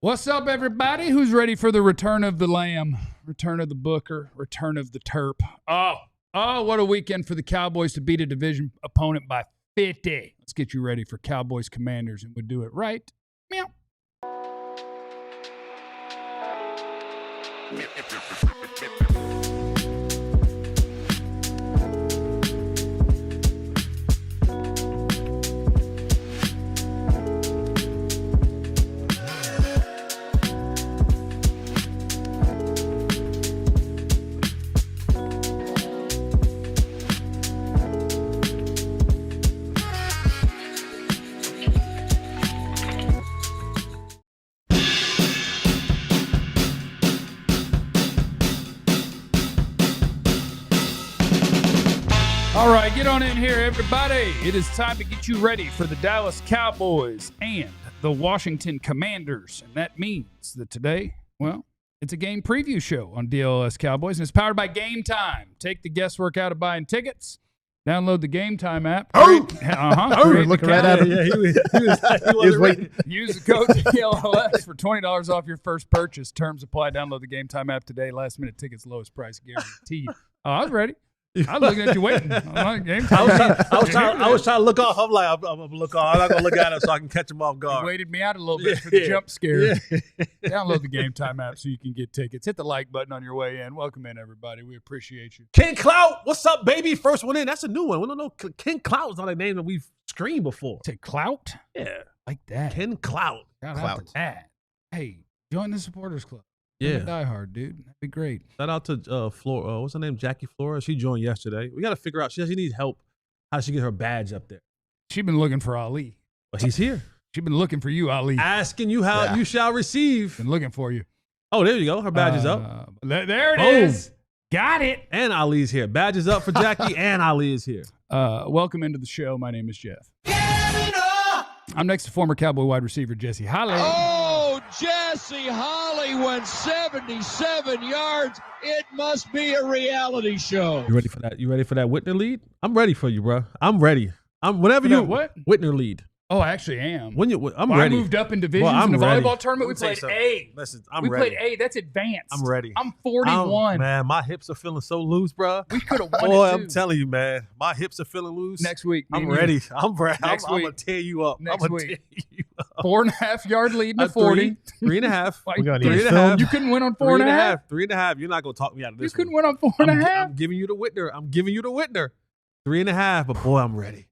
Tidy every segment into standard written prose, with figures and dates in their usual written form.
What's up, everybody? Who's ready for the return of the Lamb, return of the Booker, return of the Terp? Oh, what a weekend for the Cowboys to beat a division opponent by 50. Let's get you ready for Cowboys Commanders, and we'll do it right. Meow. All right, get on in here, everybody. It is time to get you ready for the Dallas Cowboys and the Washington Commanders. And that means that today, well, it's a game preview show on DLLS Cowboys, and it's powered by Game Time. Take the guesswork out of buying tickets. Download the Game Time app. Looking right at him. Yeah, he was waiting. Use the code DLLS for $20 off your first purchase. Terms apply. Download the Game Time app today. Last minute tickets, lowest price guaranteed. Oh, I was ready. I was looking at you waiting. I was trying to look off. I'm like, I'm going to look off. I'm not going to look at him so I can catch him off guard. You waited me out a little bit for the jump scare. Yeah. Download the Game Time app so you can get tickets. Hit the like button on your way in. Welcome in, everybody. We appreciate you. Ken Clout, what's up, baby? First one in. That's a new one. We don't know. Ken Clout is not a name that we've screened before. Say Clout? Yeah. Like that. Ken Clout. Clout. Hey, join the supporters club. Yeah. Die hard, dude. That'd be great. Shout out to Flora. What's her name? Jackie Flora. She joined yesterday. We got to figure out. She needs help. How does she get her badge up there? She's been looking for Ali. But he's here. She's been looking for you, Ali. Asking you how you shall receive. Been looking for you. Oh, there you go. Her badge is up. There it is. Got it. And Ali's here. Badge is up for Jackie, and Ali is here. Welcome into the show. My name is Jeff. I'm next to former Cowboy wide receiver Jesse Holly. Oh, Jesse Holly went 77 yards. It must be a reality show. You ready for that? You ready for that Whitner lead? I'm ready for you, bro. I'm ready. Whenever you what? Whitner lead. Oh, I actually am. I'm ready. I moved up in divisions in the volleyball tournament. We played A. Listen, we played A. That's advanced. I'm ready. I'm 41. Man, my hips are feeling so loose, bro. We could have won Boy, it, too. I'm telling you, man. My hips are feeling loose. Next week. I'm ready. I'm ready. I'm going to tear you up. Next week. 4.5 yard lead to 40. 3.5. We got 3.5. You couldn't win on 4.5. 3.5. You're not going to talk me out of this. You couldn't win on 4.5. I'm giving you the Whitner. 3.5. But boy, I'm ready.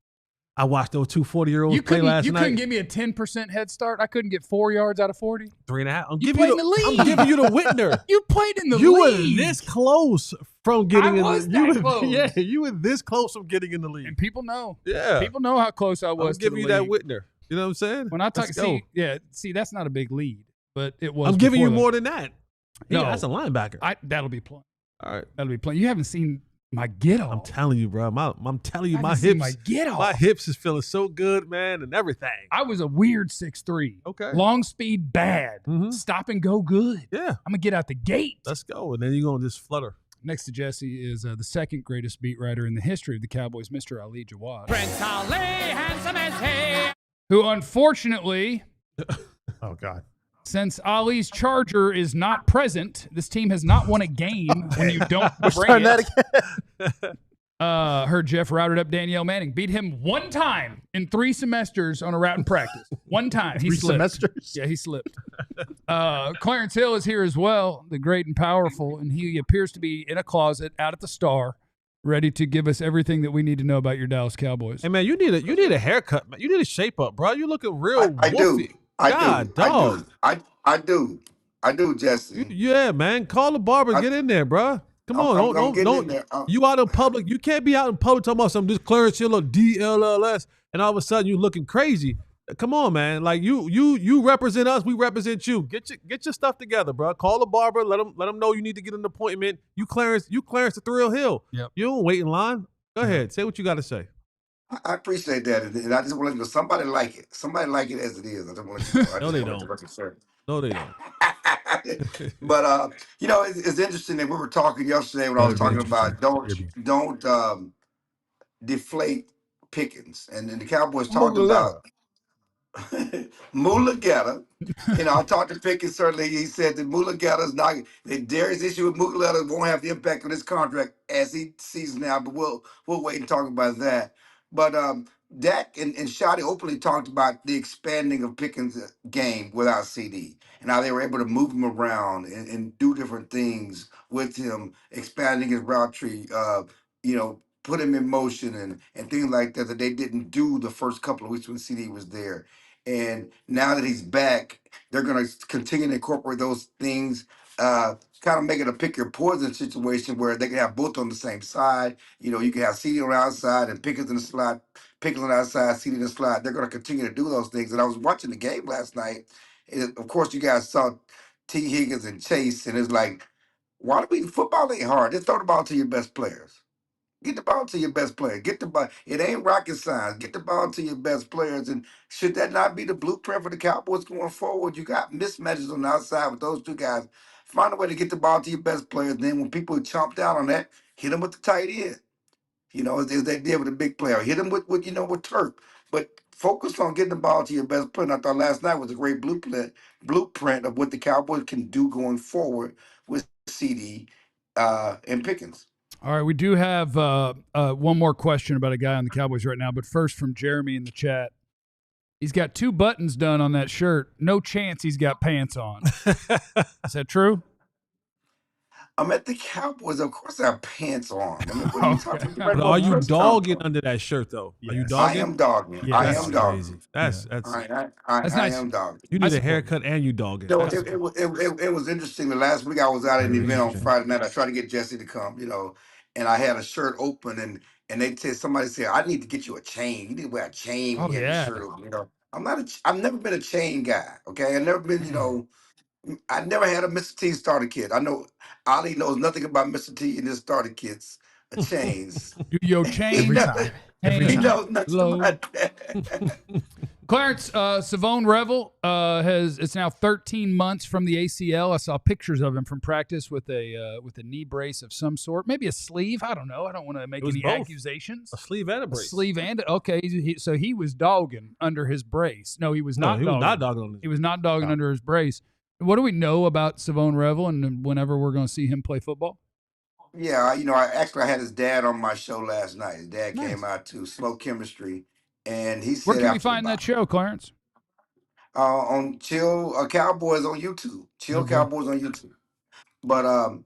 I watched those two 40-year-olds play last night. You couldn't give me a 10% head start. I couldn't get 4 yards out of 40. 3.5. I'm giving you the Whitner. You played in the league. You were this close from getting in the league. Close. Yeah, you were this close from getting in the league. And people know. Yeah. People know how close I was I'm giving you that Whitner. You know what I'm saying? When I talk, see, that's not a big lead, but it was. I'm giving you more than that. No, that's a linebacker. That'll be plenty. All right. That'll be plenty. You haven't seen my get-off. I'm telling you, bro. I'm telling you, my hips is feeling so good, man, and everything. I was a weird 6'3". Okay. Long speed, bad. Mm-hmm. Stop and go, good. Yeah. I'm going to get out the gate. Let's go. And then you're going to just flutter. Next to Jesse is the second greatest beat writer in the history of the Cowboys, Mr. Ali Jawad. Prince Ali, handsome as he. Who unfortunately, oh God, since Ali's Charger is not present, this team has not won a game when you don't bring it. Heard Jeff routed up Danielle Manning. Beat him one time in 3 semesters on a route in practice. One time. He slipped. 3 semesters? Yeah, he slipped. Clarence Hill is here as well, the great and powerful, and he appears to be in a closet out at the Star, ready to give us everything that we need to know about your Dallas Cowboys. Hey, man, you need a haircut, man. You need a shape up, bro. You looking real I do. dog. I do, Jesse. Yeah, man. Call the barber. Get in there, bro. Come on. Don't. You out in public. You can't be out in public talking about this Clarence Hill or DLLS, and all of a sudden you looking crazy. Come on, man. Like you represent us. We represent you. Get your stuff together, bro. Call the barber. Let him know you need to get an appointment. You Clarence the Thrill Hill. Yep. You don't wait in line. Go ahead. Say what you got to say. I appreciate that, and I just want to let you know somebody like it. Somebody like it as it is. I just want to let you know. No, they don't. No, they don't. But it's interesting that we were talking yesterday when I was talking about don't deflate Pickens, and then the Cowboys talked about Mulageta. I talked to Pickens. Certainly, he said that Mulageta's not. That Darius' issue with Mulageta won't have the impact on his contract as he sees now. But we'll wait and talk about that. But Dak and Shotty openly talked about the expanding of Pickens' game without CD and how they were able to move him around and do different things with him, expanding his route tree. Put him in motion and things like that they didn't do the first couple of weeks when CD was there. And now that he's back, they're going to continue to incorporate those things, kind of make it a pick your poison situation where they can have both on the same side. You can have CD on the outside and Pickens in the slot, Pickens on the outside, CD in the slot. They're going to continue to do those things. And I was watching the game last night. And of course, you guys saw T. Higgins and Chase, and it's like, why do we football ain't hard? Just throw the ball to your best players. Get the ball to your best player. Get the ball. It ain't rocket science. Get the ball to your best players. And should that not be the blueprint for the Cowboys going forward? You got mismatches on the outside with those two guys. Find a way to get the ball to your best players. Then when people chomp down on that, hit them with the tight end. As they did with the big player. Hit them with Turk. But focus on getting the ball to your best player. And I thought last night was a great blueprint of what the Cowboys can do going forward with CD and Pickens. All right, we do have one more question about a guy on the Cowboys right now, but first from Jeremy in the chat. He's got 2 buttons done on that shirt. No chance he's got pants on. Is that true? I'm at the Cowboys. Of course, I have pants on. I mean, what are you talking about? But are you dogging under that shirt, though? Yes. Are you dogging? I am dogging. Yeah, I am dogging. Crazy. That's nice. I am dogging. You need a haircut and you dogging. No, it was interesting. The last week I was out at an event on Friday night. I tried to get Jesse to come, and I had a shirt open, and somebody said, I need to get you a chain. You need to wear a chain when you have your shirt open. I've never been a chain guy. Okay, I've never been, I never had a Mr. T starter kit. I know Ali knows nothing about Mr. T and his starter kits, chains. Yo, chain. He knows nothing about that. Clarence, Shavon Revel it's now 13 months from the ACL. I saw pictures of him from practice with a knee brace of some sort, maybe a sleeve. I don't know. I don't want to make any accusations. A sleeve and a brace. Okay. So he was dogging under his brace. No, he was not. He was not dogging. He was not dogging under his brace. What do we know about Shavon Revel and whenever we're going to see him play football? Yeah, I had his dad on my show last night. His dad came out to Slow Chemistry, and he said, "Where can we find that show, Clarence?" On Chill Cowboys on YouTube. Cowboys on YouTube. But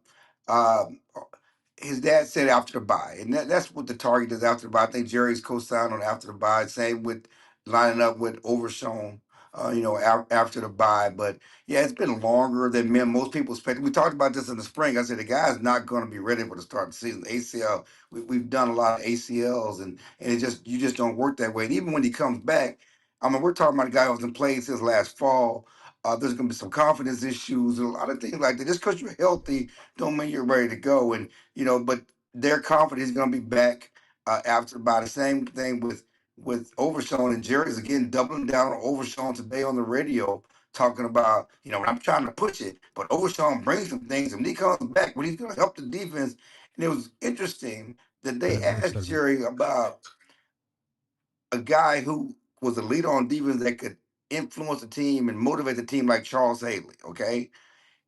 his dad said after the bye, and that's what the target is after the bye. I think Jerry's co-signed on after the bye. Same with lining up with Overshown, after the bye. But yeah, it's been longer than most people expected. We talked about this in the spring. I said the guy's not going to be ready for the start of the season. ACL, we've done a lot of ACLs, and you just don't work that way. And even when he comes back, I mean, we're talking about a guy who hasn't played since last fall. There's going to be some confidence issues and a lot of things like that. Just because you're healthy don't mean you're ready to go. And but they're confident he's going to be back after about the same thing with Overshown, and Jerry's again doubling down on Overshown today on the radio, talking about I'm trying to push it, but Overshown brings some things, and when he comes back, when he's going to help the defense. And it was interesting that they asked Jerry about a guy who was a leader on defense that could influence the team and motivate the team like Charles Haley, okay?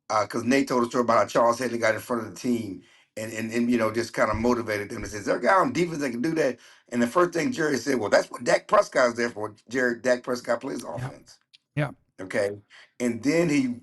Because Nate told a story about how Charles Haley got in front of the team and just kind of motivated them. And says, there a guy on defense that can do that? And the first thing Jerry said, well, that's what Dak Prescott is there for. Dak Prescott plays offense. Yeah. Okay. And then he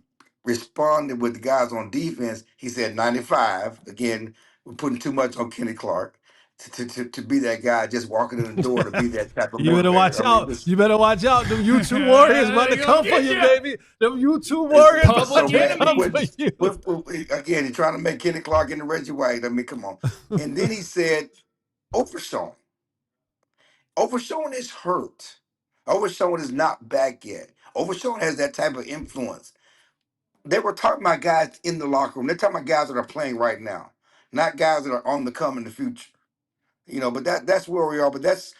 responded with the guys on defense. He said 95. Again, we're putting too much on Kenny Clark. To be that guy just walking in the door to be that type of You better watch out. You better watch out. Them YouTube Warriors about to come for you, baby. Them YouTube Warriors about to come for you. Again, he's trying to make Kenny Clark into Reggie White. I mean, come on. And then he said, Overshown. Overshown is hurt. Overshown is not back yet. Overshown has that type of influence. They were talking about guys in the locker room. They're talking about guys that are playing right now, not guys that are on the come in the future. But that's where we are. But that's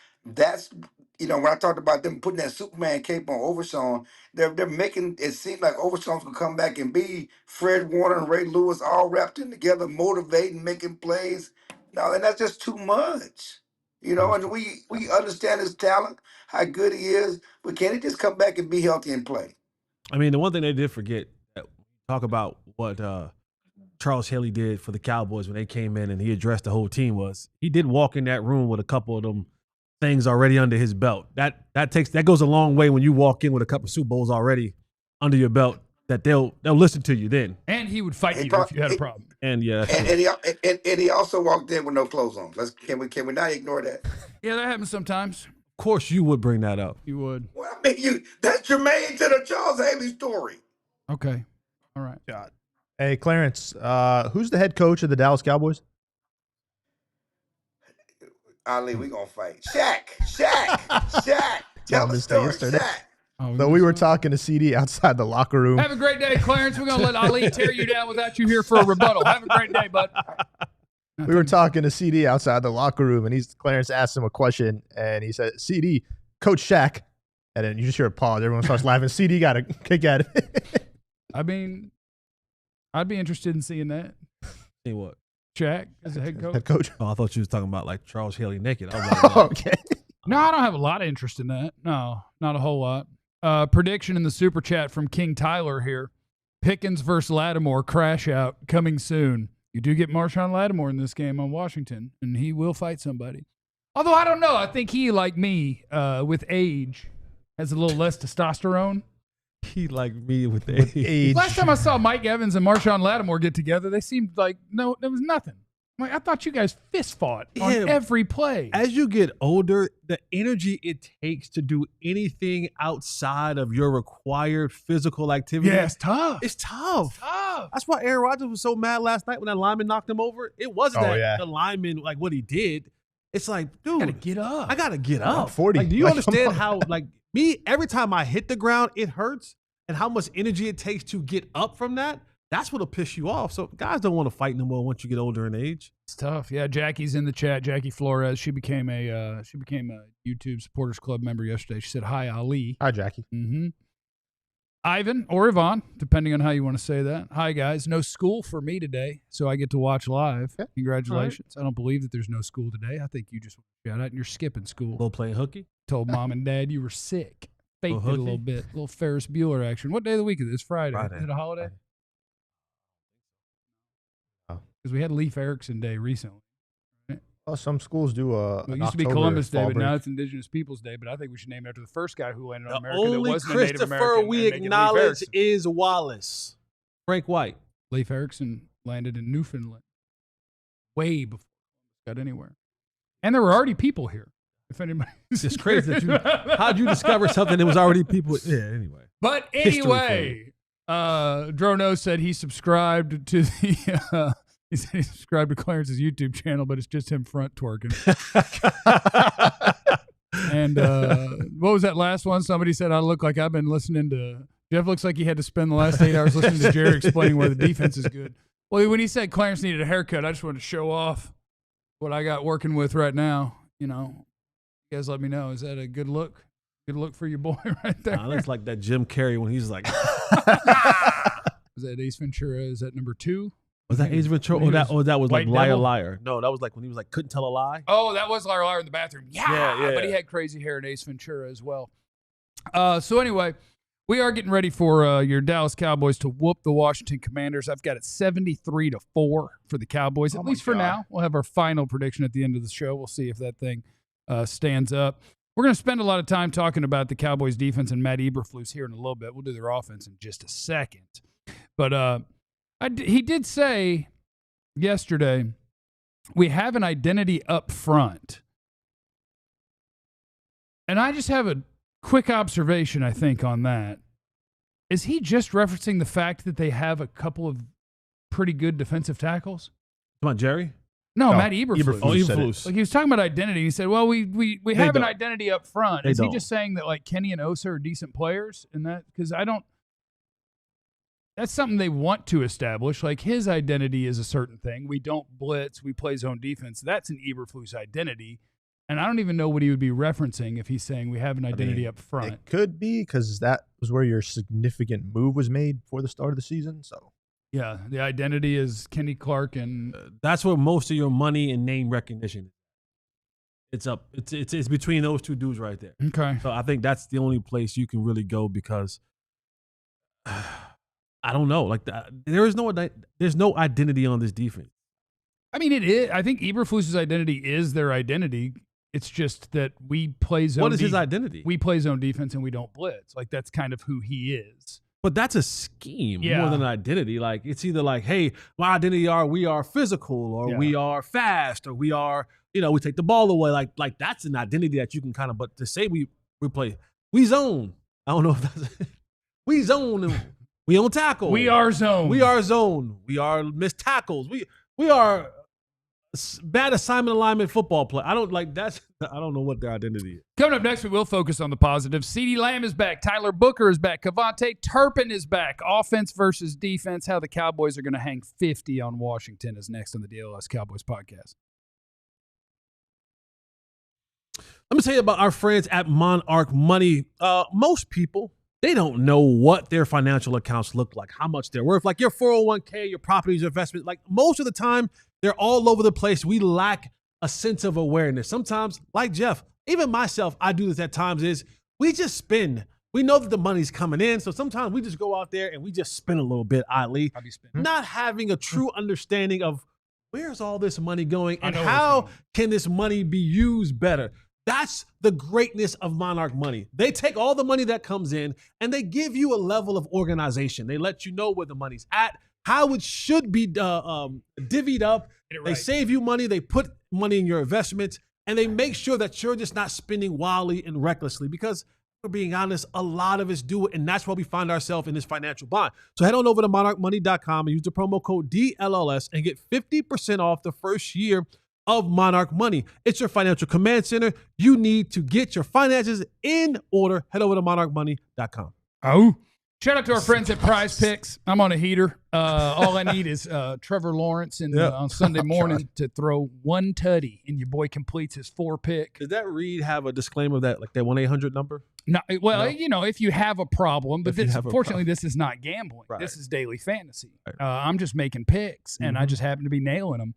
when I talked about them putting that Superman cape on Overshown, they're making it seem like Overshown's gonna come back and be Fred Warner and Ray Lewis all wrapped in together, motivating, making plays. No, and that's just too much. You know, and we understand his talent, how good he is, but can he just come back and be healthy and play? I mean, the one thing they did forget, talk about what Charles Haley did for the Cowboys when they came in and he addressed the whole team, was he did walk in that room with a couple of them things already under his belt. That goes a long way when you walk in with a couple of Super Bowls already under your belt, that they'll listen to you then. And he would fight you if you had a problem. And yeah, and he also walked in with no clothes on. Can we not ignore that? Yeah, that happens sometimes. Of course you would bring that up. You would. Well, I mean, that's germane to the Charles Haley story. Okay. All right. God. Hey, Clarence, who's the head coach of the Dallas Cowboys? Ali, we gonna fight. Shaq. Tell the missed that story, yesterday. Shaq. Oh, So we were talking to CeeDee outside the locker room. Have a great day, Clarence. We're going to let Ali tear you down without you here for a rebuttal. Have a great day, bud. We were talking to CeeDee outside the locker room, and Clarence asked him a question, and he said, CeeDee, Coach Shaq. And then you just hear a pause. Everyone starts laughing. CeeDee got a kick at it. I mean, I'd be interested in seeing that. See what? Shaq as a head coach. Head coach. Oh, I thought you was talking about like Charles Haley naked. I was like, Okay. No, I don't have a lot of interest in that. No, not a whole lot. Prediction in the super chat from King Tyler here. Pickens versus Lattimore crash out coming soon. You do get Marshawn Lattimore in this game on Washington, and he will fight somebody. Although I don't know. I think he, like me, with age, has a little less testosterone. he like me with age. Last time I saw Mike Evans and Marshawn Lattimore get together, they seemed like there was nothing. I'm like, I thought you guys fist fought on every play. As you get older, the energy it takes to do anything outside of your required physical activity. Yeah, it's tough. It's tough. It's tough. That's why Aaron Rodgers was so mad last night when that lineman knocked him over. It wasn't the lineman, like what he did. It's like, dude, I gotta get up. I gotta get up. 40. Like, do you understand how, like, me, every time I hit the ground, it hurts, and how much energy it takes to get up from that? That's what'll piss you off. So guys don't want to fight no more once you get older in age. It's tough. Yeah, Jackie's in the chat. Jackie Flores. She became a YouTube Supporters Club member yesterday. She said, "Hi, Ali." Hi, Jackie. Mm-hmm. Ivan or Yvonne, depending on how you want to say that. Hi, guys. No school for me today, so I get to watch live. Okay. Congratulations. Right. I don't believe that there's no school today. I think you just shout out and you're skipping school. Little playing hooky. Told mom and dad you were sick. Faked it a little bit. Little Ferris Bueller action. What day of the week is it? It's Friday. Is it a holiday? Because we had Leif Erikson Day recently. Right? Well, some schools do it used to be Columbus Day, but now it's Indigenous Peoples Day. But I think we should name it after the first guy who landed on America. The only Christopher we acknowledge is Wallace. Frank White. Leif Erikson landed in Newfoundland way before Columbus got anywhere. And there were already people here. If anybody, it's crazy that how'd you discover something that was already people? Yeah, anyway. But anyway, Drono said he subscribed to the. He said he subscribed to Clarence's YouTube channel, but it's just him front twerking. And what was that last one? Somebody said I look like I've been listening to. Jeff looks like he had to spend the last 8 hours listening to Jerry explaining why the defense is good. Well, when he said Clarence needed a haircut, I just wanted to show off what I got working with right now. You know, you guys let me know. Is that a good look? Good look for your boy right there. Looks like that Jim Carrey when he's like. Was that Ace Ventura? Is that number 2? Was that Ace Ventura? Or that was like Liar Liar? No, that was like when he was like couldn't tell a lie. Oh, that was Liar Liar in the bathroom. Yeah. But he had crazy hair in Ace Ventura as well. So anyway, we are getting ready for your Dallas Cowboys to whoop the Washington Commanders. I've got it 73-4 for the Cowboys, at least for now. We'll have our final prediction at the end of the show. We'll see if that thing stands up. We're going to spend a lot of time talking about the Cowboys defense and Matt Eberflus here in a little bit. We'll do their offense in just a second. But he did say yesterday, we have an identity up front. And I just have a quick observation, I think, on that. Is he just referencing the fact that they have a couple of pretty good defensive tackles? Come on, Jerry? No, Matt Eberflus. Eberflus. Like he was talking about identity. He said, well, we have an identity up front. Is he just saying that like Kenny and Osa are decent players? And that, because that's something they want to establish. Like his identity is a certain thing. We don't blitz. We play zone defense. That's an Eberflus identity. And I don't even know what he would be referencing if he's saying we have an identity up front. It could be because that was where your significant move was made for the start of the season. So yeah, the identity is Kenny Clark, and that's where most of your money and name recognition is. it's up. It's between those two dudes right there. Okay. So I think that's the only place you can really go because I don't know. Like there's no identity on this defense. I mean, it is. I think Eberflus's identity is their identity. It's just that we play zone. What is his identity? We play zone defense and we don't blitz. Like that's kind of who he is. But that's a scheme more than an identity. Like it's either like, hey, my identity we are physical or we are fast or we are, we take the ball away. Like that's an identity that you can kind of. But to say we play, we zone. I don't know if that's we zone. And we don't tackle. We are zone. We are zone. We are missed tackles. We are bad assignment alignment football play. I don't know what their identity is. Coming up next, we will focus on the positives. CeeDee Lamb is back. Tyler Booker is back. Kavontae Turpin is back. Offense versus defense. How the Cowboys are going to hang 50 on Washington is next on the DLLS Cowboys podcast. Let me tell you about our friends at Monarch Money. Most people, they don't know what their financial accounts look like, how much they're worth. Like your 401k, your properties, your investment. Like most of the time, they're all over the place. We lack a sense of awareness. Sometimes, like Jeff, even myself, I do this at times, is we just spend. We know that the money's coming in, so sometimes we just go out there and we just spend a little bit idly, not having a true understanding of where's all this money going and how can this money be used better. That's the greatness of Monarch Money. They take all the money that comes in and they give you a level of organization. They let you know where the money's at, how it should be divvied up. They save you money. They put money in your investments, and they make sure that you're just not spending wildly and recklessly because, for being honest, a lot of us do it, and that's why we find ourselves in this financial bind. So head on over to monarchmoney.com and use the promo code DLLS and get 50% off the first year of Monarch Money. It's your financial command center. You need to get your finances in order. Head over to monarchmoney.com. Oh. Shout out to our friends at Prize Picks. I'm on a heater. All I need is Trevor Lawrence on Sunday morning to throw one tutty, and your boy completes his 4-pick. Does that read have a disclaimer that like that 1-800 number? No, well, if you have a problem, but fortunately, this is not gambling. Right. This is daily fantasy. Right. I'm just making picks, and I just happen to be nailing them.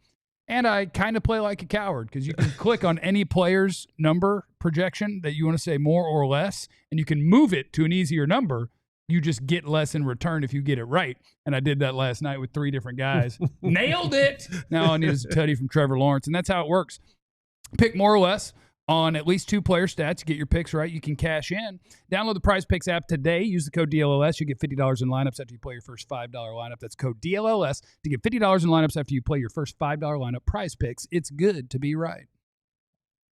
And I kind of play like a coward because you can click on any player's number projection that you want to say more or less, and you can move it to an easier number. You just get less in return if you get it right. And I did that last night with 3 different guys. Nailed it. Now all I need is a tutty from Trevor Lawrence. And that's how it works. Pick more or less on at least 2 player stats. You get your picks right. You can cash in. Download the Prize Picks app today. Use the code DLLS. You get $50 in lineups after you play your first $5 lineup. That's code DLLS to get $50 in lineups after you play your first $5 lineup. Prize Picks. It's good to be right.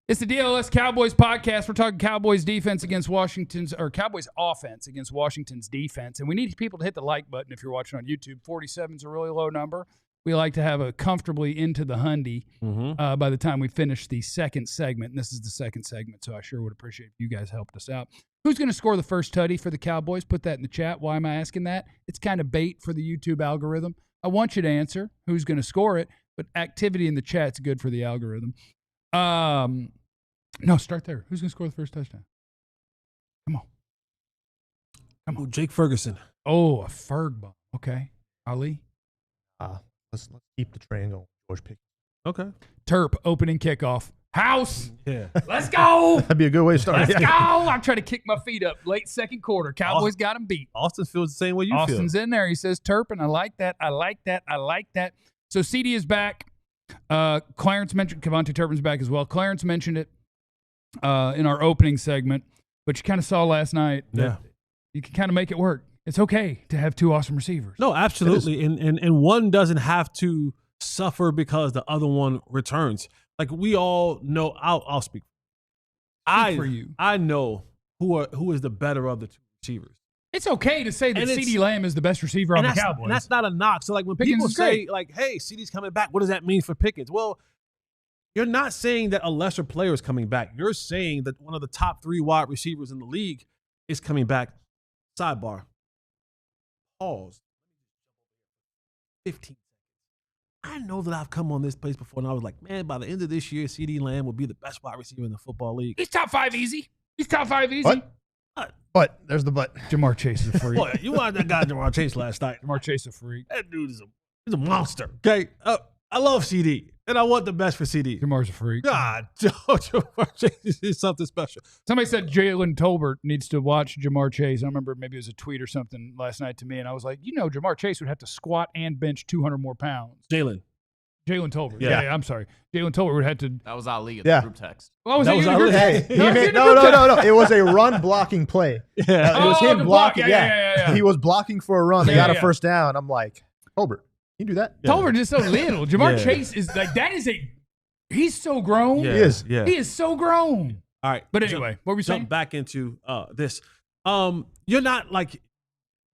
It's the DLLS Cowboys podcast. We're talking Cowboys defense against Cowboys offense against Washington's defense. And we need people to hit the like button if you're watching on YouTube. 47 is a really low number. We like to have a comfortably into the hundy by the time we finish the second segment. And this is the second segment, so I sure would appreciate if you guys helped us out. Who's going to score the first tutty for the Cowboys? Put that in the chat. Why am I asking that? It's kind of bait for the YouTube algorithm. I want you to answer who's going to score it, but activity in the chat's good for the algorithm. No, start there. Who's going to score the first touchdown? Come on. Jake Ferguson. Oh, a Ferg bomb. Okay. Ali? Let's keep the train going. George Pickens. Okay. Terp, opening kickoff. House. Yeah. Let's go. That'd be a good way to start. Let's go. I'm trying to kick my feet up. Late second quarter. Cowboys got him beat. Austin feels the same way you feel. Austin's in there. He says Turpin. I like that. So CeeDee is back. Clarence mentioned Kavontae Turpin's back as well. Clarence mentioned it in our opening segment, but you kind of saw last night that you can kind of make it work. It's okay to have 2 awesome receivers. No, absolutely. And one doesn't have to suffer because the other one returns. Like we all know, I'll speak for you. I know who is the better of the 2 receivers. It's okay to say that CeeDee Lamb is the best receiver on the Cowboys. And that's not a knock. So like when Pickens people say like, hey, CeeDee's coming back, what does that mean for Pickens? Well, you're not saying that a lesser player is coming back. You're saying that one of the top 3 wide receivers in the league is coming back. Sidebar. Pause. 15 seconds. I know that I've come on this place before, and I was like, man, by the end of this year, CeeDee Lamb will be the best wide receiver in the football league. He's top 5 easy. But there's the but. Jamar Chase is a freak. Boy, you watched that guy Jamar Chase last night. Jamar Chase is a freak. That dude is a monster. Okay, I love CeeDee. And I want the best for CeeDee. Jamar's a freak. God, Jamar Chase is something special. Somebody said Jalen Tolbert needs to watch Jamar Chase. I remember maybe it was a tweet or something last night to me, and I was like, Jamar Chase would have to squat and bench 200 more pounds. Jalen Tolbert. Yeah. Yeah, I'm sorry. Jalen Tolbert would have to. That was Ali at the group text. Oh, was That was it Ali. Hey, no. It was a run blocking play. Yeah. It was him the blocking. block. Yeah. He was blocking for a run. They Yeah, got a yeah. first down. I'm like, Tolbert, you do that? Tolbert is so little. Jamar Yeah. Chase is like, that is he's so grown. Yeah. He is. Yeah. He is so grown. All right. But anyway, what were we saying? Jump back into this. You're not like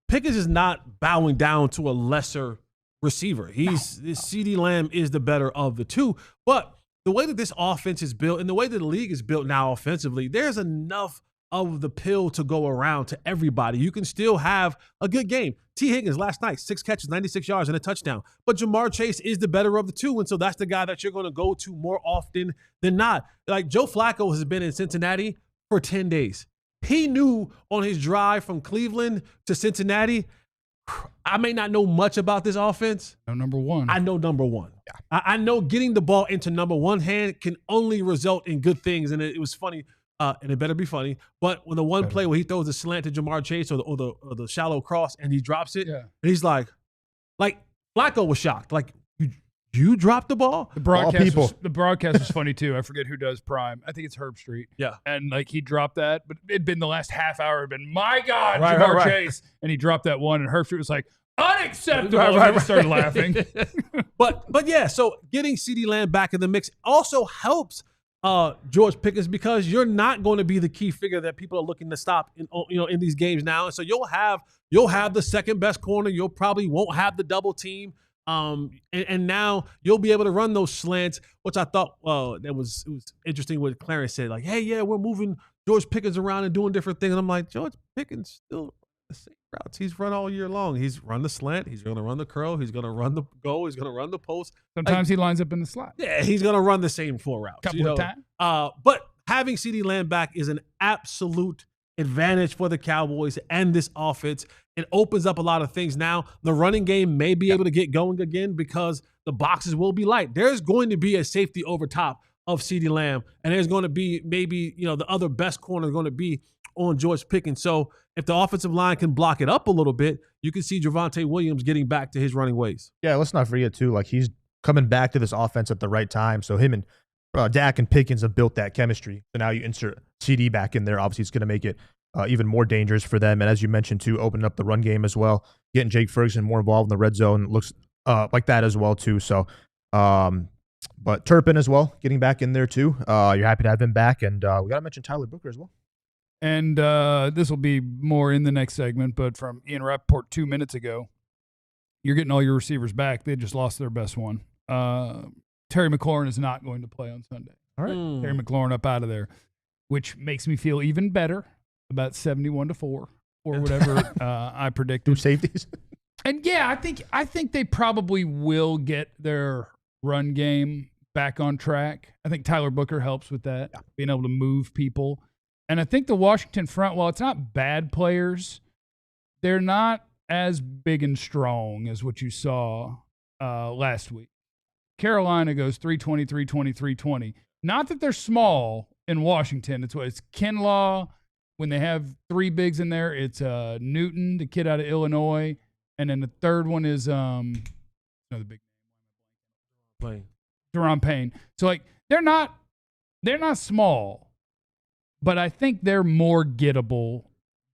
Pickens is not bowing down to a lesser receiver. CeeDee Lamb is the better of the two. But the way that this offense is built and the way that the league is built now offensively, there's enough of the pill to go around to everybody. You can still have a good game. T. Higgins last night, 6 catches, 96 yards, and a touchdown. But Jamar Chase is the better of the two, and so that's the guy that you're going to go to more often than not. Like Joe Flacco has been in Cincinnati for 10 days. He knew on his drive from Cleveland to Cincinnati, I may not know much about this offense. No, number one. I know number one. Yeah. I know getting the ball into number one hand can only result in good things. And it was funny, and it better be funny. But when the one play where he throws the slant to Jamar Chase or the shallow cross and he drops it, and he's like Flacco was shocked. Like, you dropped the ball? The broadcast was funny too. I forget who does Prime. I think it's Herb Street. Yeah. And like he dropped that, but it'd been the last half hour. It'd been, my God, Right, Jamar right. Chase. And he dropped that one, and Herb Street was like, unacceptable. And I just started laughing. But yeah, so getting CeeDee Lamb back in the mix also helps George Pickens, because you're not going to be the key figure that people are looking to stop in these games now. And so you'll have the second best corner. You'll probably won't have the double team. And now you'll be able to run those slants, which I thought, it was interesting what Clarence said, like, hey, yeah, we're moving George Pickens around and doing different things. And I'm like, George Pickens still the same routes he's run all year long. He's run the slant. He's going to run the curl. He's going to run the go. He's going to run the post. Sometimes he lines up in the slot. Yeah, he's going to run the same 4 routes. Couple of times. But having CeeDee Lamb back is an absolute advantage for the Cowboys and this offense. It opens up a lot of things. Now, the running game may be able to get going again because the boxes will be light. There's going to be a safety over top of CeeDee Lamb, and there's going to be maybe, the other best corner is going to be on George Pickens. So if the offensive line can block it up a little bit, you can see Javonte Williams getting back to his running ways. Yeah, let's not forget, too, like he's coming back to this offense at the right time. So him and Dak and Pickens have built that chemistry. So now you insert CeeDee back in there. Obviously, it's going to make it even more dangerous for them. And as you mentioned, too, opening up the run game as well, getting Jake Ferguson more involved in the red zone looks like that as well, too. So, but Turpin as well, getting back in there, too. You're happy to have him back. And we got to mention Tyler Booker as well. And this will be more in the next segment, but from Ian Rappaport 2 minutes ago, you're getting all your receivers back. They just lost their best one. Terry McLaurin is not going to play on Sunday. All right. Terry McLaurin up out of there, which makes me feel even better about 71-4 or whatever I predicted. 2 safeties. And yeah, I think they probably will get their run game back on track. I think Tyler Booker helps with that, being able to move people. And I think the Washington front, while it's not bad players, they're not as big and strong as what you saw last week. Carolina goes 320, 320, 320. Not that they're small in Washington. It's Kinlaw. When they have 3 bigs in there, it's Newton, the kid out of Illinois. And then the third one is another big name. Deron Payne. So like they're not small, but I think they're more gettable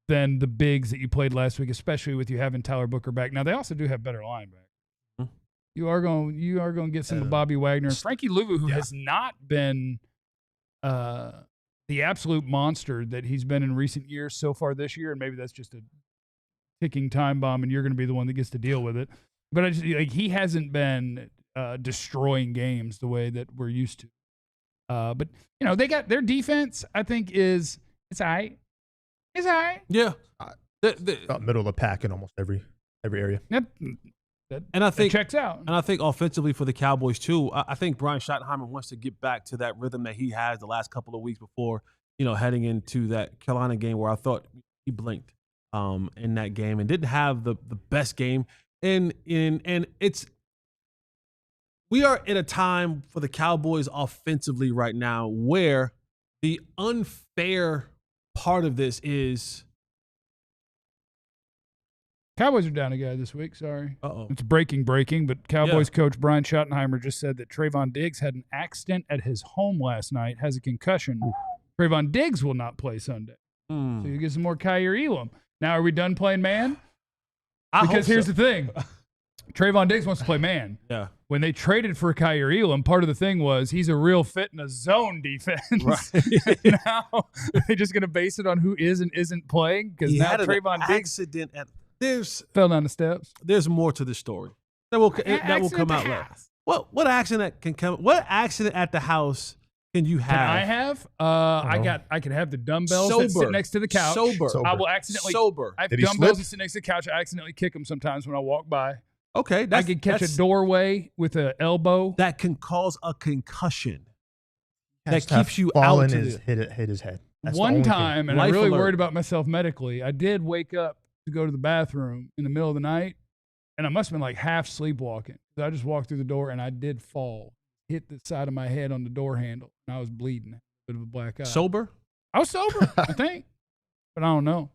than the bigs that you played last week, especially with you having Tyler Booker back. Now they also do have better linebackers. Mm-hmm. You are going to get some of Bobby Wagner and Frankie Louvu, who has not been the absolute monster that he's been in recent years so far this year, and maybe that's just a ticking time bomb, and you're going to be the one that gets to deal with it. But he hasn't been destroying games the way that we're used to. But they got their defense. I think it's all right. It's all right. Yeah, About middle of the pack in almost every area. Yep. And I think that checks out. And I think offensively for the Cowboys too, I think Brian Schottenheimer wants to get back to that rhythm that he has the last couple of weeks before, heading into that Carolina game where I thought he blinked in that game and didn't have the best game. And it's we are at a time for the Cowboys offensively right now where the unfair part of this is Cowboys are down a guy this week. Sorry. Uh-oh. It's breaking, but Cowboys coach Brian Schottenheimer just said that Trevon Diggs had an accident at his home last night, has a concussion. Trevon Diggs will not play Sunday. So you get some more Kyer Elam. Now, are we done playing man? Because here's the thing. Trevon Diggs wants to play man. Yeah. When they traded for Kyer Elam, part of the thing was he's a real fit in a zone defense. Right. Now, they're just going to base it on who is and isn't playing? Because now Trevon Diggs fell down the steps. There's more to the story that will come out later. What accident can come? What accident at the house can you have? Can I have? I can have the dumbbells that sit next to the couch. Sober. I will accidentally. Sober. I have dumbbells that sit next to the couch. I accidentally kick them sometimes when I walk by. Okay, I could catch a doorway with an elbow. That can cause a concussion. That keeps you out. Hit his head. That's One time, and I'm really alert. worried about myself medically. I did wake up to go to the bathroom in the middle of the night, and I must have been like half sleepwalking. I just walked through the door, and I did fall, hit the side of my head on the door handle, and I was bleeding. A bit of a black eye. Sober? I was sober, I think, but I don't know.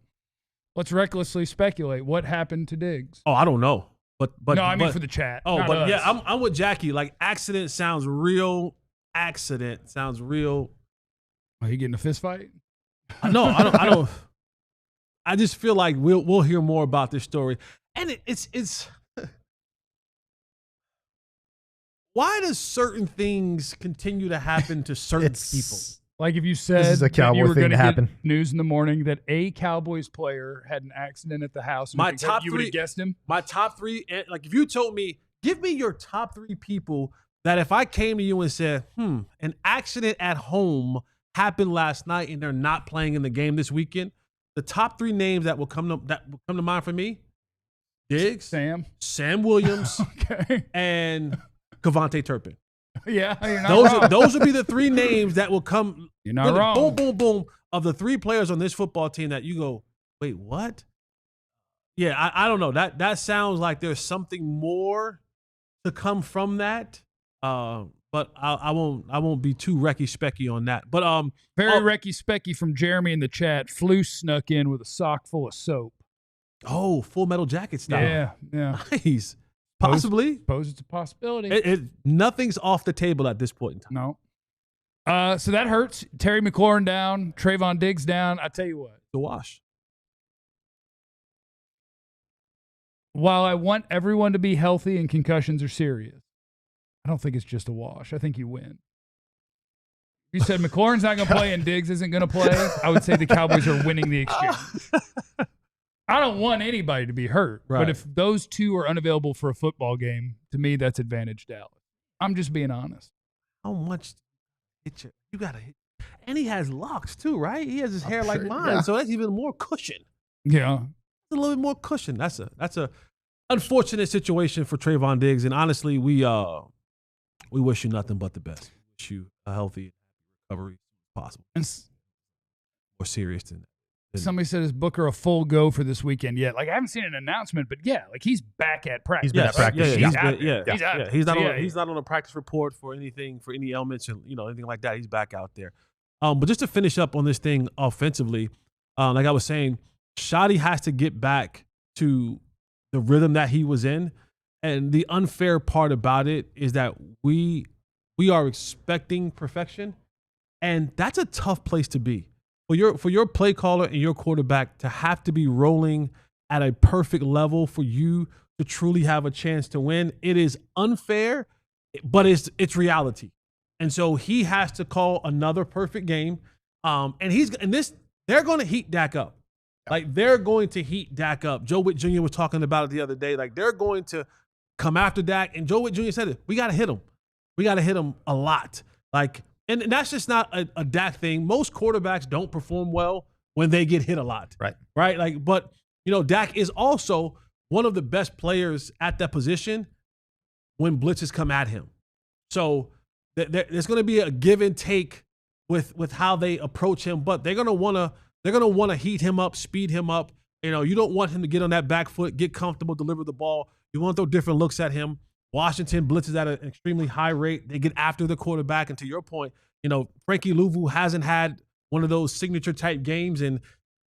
Let's recklessly speculate what happened to Diggs. Oh, I don't know. But no, I mean for the chat. Oh, but us. Yeah, I'm with Jackie. Like accident sounds real. Accident sounds real. Are you getting a fist fight? No, I don't. I just feel like we'll hear more about this story, and it's. Why does certain things continue to happen to certain people? Like if you said this is a Cowboy that you were thing to happen. Get news in the morning that a Cowboys player had an accident at the house. My top you three, would have guessed him. My top three, like if you told me, give me your top three people that if I came to you and said, an accident at home happened last night and they're not playing in the game this weekend, the top three names that will come to mind for me: Diggs, Sam Williams, okay, and Kevontae Turpin. Yeah, you're not wrong. Those would be the three names that will come. You're not wrong. Boom, boom, boom. Of the three players on this football team that you go, wait, what? Yeah, I don't know. That sounds like there's something more to come from that. But I won't be too recky specky on that. But very recky specky from Jeremy in the chat. Flu snuck in with a sock full of soap. Oh, Full Metal Jacket style. Yeah. Nice. Possibly. Suppose it's a possibility. Nothing's off the table at this point in time. No. So that hurts. Terry McLaurin down. Trevon Diggs down. I tell you what. The wash. While I want everyone to be healthy and concussions are serious, I don't think it's just a wash. I think you win. If you said McLaurin's not going to play and Diggs isn't going to play, I would say the Cowboys are winning the exchange. I don't want anybody to be hurt, right. But if those two are unavailable for a football game, to me, that's advantage Dallas. I'm just being honest. How much you got to hit? And he has locks too, right? He has his hair like mine, so that's even more cushion. Yeah. A little bit more cushion. That's a unfortunate situation for Trevon Diggs, and honestly, we wish you nothing but the best. We wish you a healthy recovery as possible. And more serious than that. Somebody said, is Booker a full go for this weekend yet? Like, I haven't seen an announcement, but yeah, like he's back at practice. He's been at practice. He's not on a practice report for anything, for any ailments, and anything like that. He's back out there. But just to finish up on this thing offensively, like I was saying, Shotty has to get back to the rhythm that he was in, and the unfair part about it is that we are expecting perfection, and that's a tough place to be. For your play caller and your quarterback to have to be rolling at a perfect level for you to truly have a chance to win, it is unfair, but it's reality. And so he has to call another perfect game. They're going to heat Dak up. Like, they're going to heat Dak up. Joe Witt Jr. was talking about it the other day. Like, they're going to come after Dak. And Joe Witt Jr. said it. We got to hit him. We got to hit him a lot. Like, and that's just not a Dak thing. Most quarterbacks don't perform well when they get hit a lot. Right? Like, but, Dak is also one of the best players at that position when blitzes come at him. So there's going to be a give and take with how they approach him, but they're going to want to heat him up, speed him up. You don't want him to get on that back foot, get comfortable, deliver the ball. You want to throw different looks at him. Washington blitzes at an extremely high rate. They get after the quarterback. And to your point, Frankie Louvu hasn't had one of those signature type games, and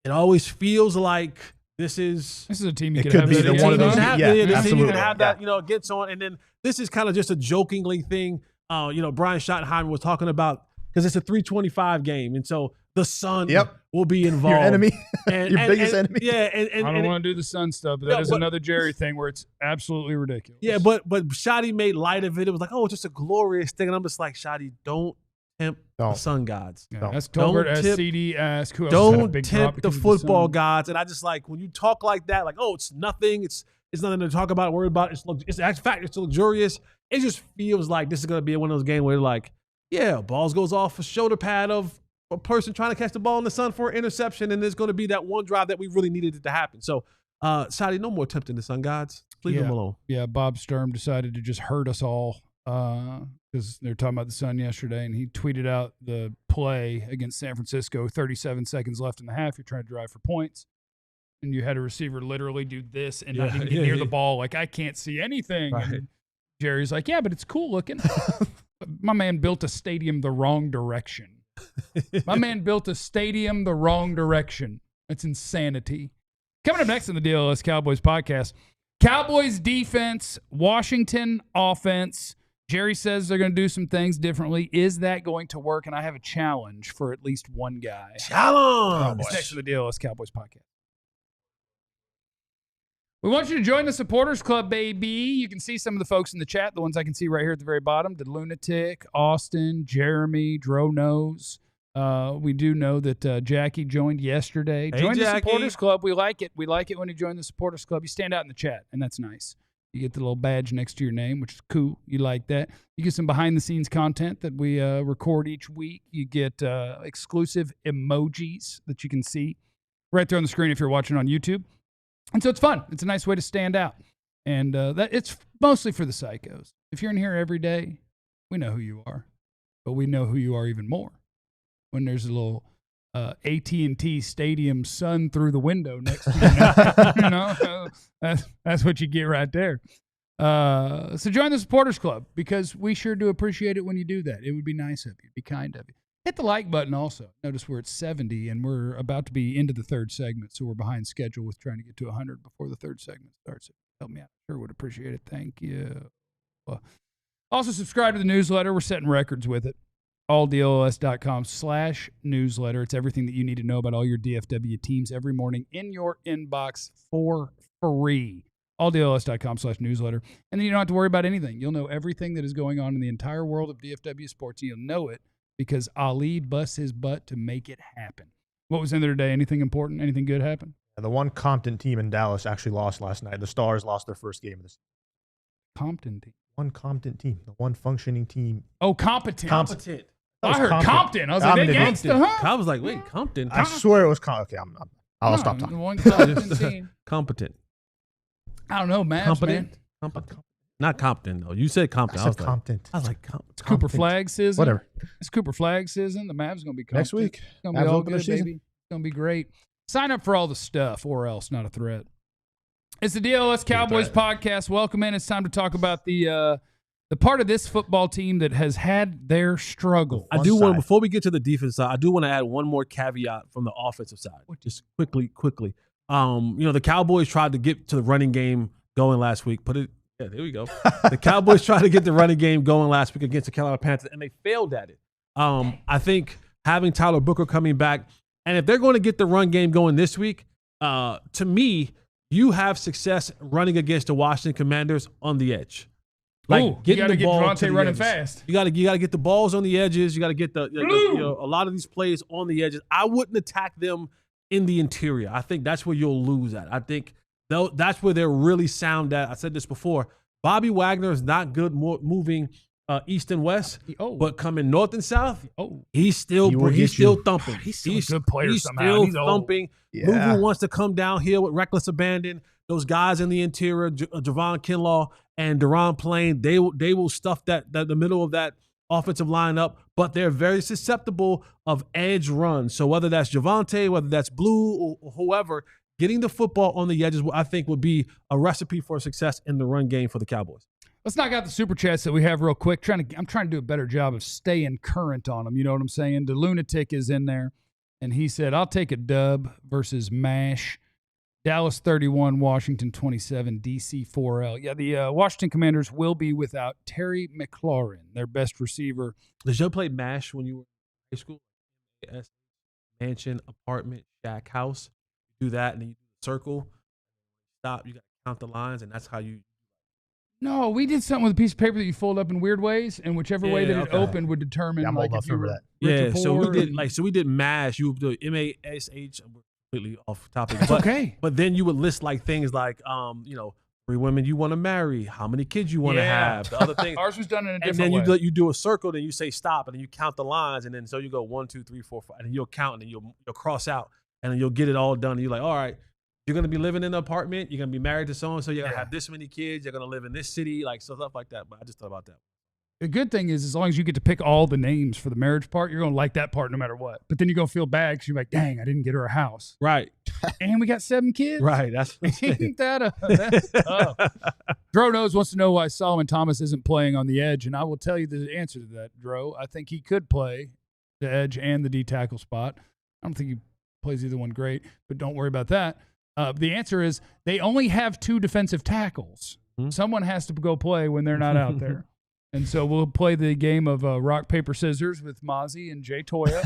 it always feels like this is a team you It could could have be that one of those. against. Yeah, this team you absolutely. can have that, against on. And then this is kind of just a jokingly thing. Brian Schottenheimer was talking about, because it's a 325 game, and so the sun will be involved. Your enemy, and, your biggest enemy. Yeah, I don't want to do the sun stuff, but that is another Jerry thing where it's absolutely ridiculous. Yeah, but Shotty made light of it. It was like, oh, it's just a glorious thing. And I'm just like, Shotty, don't tempt the sun gods. Yeah, that's Tolbert, as CD asked. Who else had a Don't big drop tempt the because of football sun? gods. And I just like, when you talk like that, like, oh, it's nothing. It's nothing to talk about, worry about. It's in fact, it's luxurious. It just feels like this is going to be one of those games where like, yeah, balls goes off a shoulder pad of a person trying to catch the ball in the sun for an interception, and there's going to be that one drive that we really needed it to happen. So, Shotty, no more tempting the sun gods. Leave them alone. Yeah, Bob Sturm decided to just hurt us all because they were talking about the sun yesterday, and he tweeted out the play against San Francisco, 37 seconds left in the half. You're trying to drive for points, and you had a receiver literally do this and not even get near the ball. Like, I can't see anything. Right. And Jerry's like, yeah, but it's cool looking. My man built a stadium the wrong direction. My man built a stadium the wrong direction. That's insanity. Coming up next on the DLLS Cowboys podcast, Cowboys defense, Washington offense. Jerry says they're going to do some things differently. Is that going to work? And I have a challenge for at least one guy. Challenge! It's next to the DLLS Cowboys podcast. We want you to join the Supporters Club, baby. You can see some of the folks in the chat, the ones I can see right here at the very bottom. The Lunatic, Austin, Jeremy, Dro Knows. We do know that Jackie joined yesterday. Hey, Join the Jackie. Supporters Club. We like it. We like it when you join the Supporters Club. You stand out in the chat, and that's nice. You get the little badge next to your name, which is cool. You like that. You get some behind-the-scenes content that we record each week. You get exclusive emojis that you can see right there on the screen if you're watching on YouTube. And so it's fun. It's a nice way to stand out. And that it's mostly for the psychos. If you're in here every day, we know who you are. But we know who you are even more when there's a little AT&T Stadium sun through the window next to you. That's what you get right there. So join the Supporters Club, because we sure do appreciate it when you do that. It would be nice of you. It'd be kind of you. Hit the like button also. Notice we're at 70, and we're about to be into the third segment, so we're behind schedule with trying to get to 100 before the third segment starts. Help me out. Sure would appreciate it. Thank you. Also, subscribe to the newsletter. We're setting records with it. alldlls.com/newsletter. It's everything that you need to know about all your DFW teams every morning in your inbox for free. alldlls.com/newsletter. And then you don't have to worry about anything. You'll know everything that is going on in the entire world of DFW sports, and you'll know it because Ali busts his butt to make it happen. What was in there today? Anything important? Anything good happen? The one Compton team in Dallas actually lost last night. The Stars lost their first game of this. Compton team. One Compton team, the one functioning team. Oh, competent. Competent. I heard Compton. I was like, they gangsta, huh? I was like, wait, Compton? I swear it was Compton. Okay, I'll stop talking. The one Compton team. Competent. I don't know, Mavs, man. Competent. Not Compton, though. You said Compton. I said Compton. I was like, It's Cooper Flag season. Whatever. It's Cooper Flag season. The Mavs going to be competent. Next week. It's going to be Mavs all open their good, season. baby. It's going to be great. Sign up for all the stuff, or else, not a threat. It's the DLS Cowboys podcast. Welcome in. It's time to talk about the part of this football team that has had their struggle. I do want, before we get to the defense side, I do want to add one more caveat from the offensive side. Just quickly. The Cowboys tried to get to the running game going last week. There we go. The Cowboys tried to get the running game going last week against the Carolina Panthers, and they failed at it. I think having Tyler Booker coming back, and if they're going to get the run game going this week, to me, you have success running against the Washington Commanders on the edge. You got to get Devontae running fast. You got to get the balls on the edges. You got to get a lot of these plays on the edges. I wouldn't attack them in the interior. I think that's where you'll lose at. I think that's where they're really sound at. I said this before. Bobby Wagner is not good moving east and west, but coming north and south, he's still thumping. He's a good player somehow. He's still thumping. Yeah. Luvu wants to come downhill with reckless abandon. Those guys in the interior, Javon Kinlaw and Deron Payne, they will stuff the middle of that offensive lineup, but they're very susceptible of edge runs. So whether that's Javonte, whether that's Blue or whoever, getting the football on the edges, I think, would be a recipe for success in the run game for the Cowboys. Let's knock out the super chats that we have real quick. I'm trying to do a better job of staying current on them. You know what I'm saying? The lunatic is in there, and he said, "I'll take a dub versus MASH. Dallas 31, Washington 27, DC 4L." Yeah, the Washington Commanders will be without Terry McLaurin, their best receiver. Did you play MASH when you were in high school? Yes. Mansion, apartment, shack, house. You do that, and then you do the circle. Stop. You got to count the lines, and that's how you. No, we did something with a piece of paper that you fold up in weird ways, and whichever way that it opened would determine. Yeah, I'm like old enough if you to remember were that. rich or So we poor did we did MASH. You would do MASH. We're completely off topic. That's okay. But then you would list like things like 3 women you want to marry, how many kids you want to have, the other things. Ours was done in a and different then way. you do a circle, then you say stop, and then you count the lines, and then so you go 1, 2, 3, 4, 5, and then you'll count, and then you'll cross out, and then you'll get it all done. And you're like, all right, you're gonna be living in an apartment, you're gonna be married to so and so, you're gonna have this many kids, you're gonna live in this city, like stuff like that. But I just thought about that. The good thing is, as long as you get to pick all the names for the marriage part, you're going to like that part no matter what. But then you're going to feel bad because you're like, dang, I didn't get her a house. Right. And we got 7 kids? Right. That's Ain't that's tough. Dro wants to know why Solomon Thomas isn't playing on the edge, and I will tell you the answer to that, Dro. I think he could play the edge and the D tackle spot. I don't think he plays either one great, but don't worry about that. The answer is they only have 2 defensive tackles. Someone has to go play when they're not out there. And so we'll play the game of rock, paper, scissors with Mozzie and Jay Toya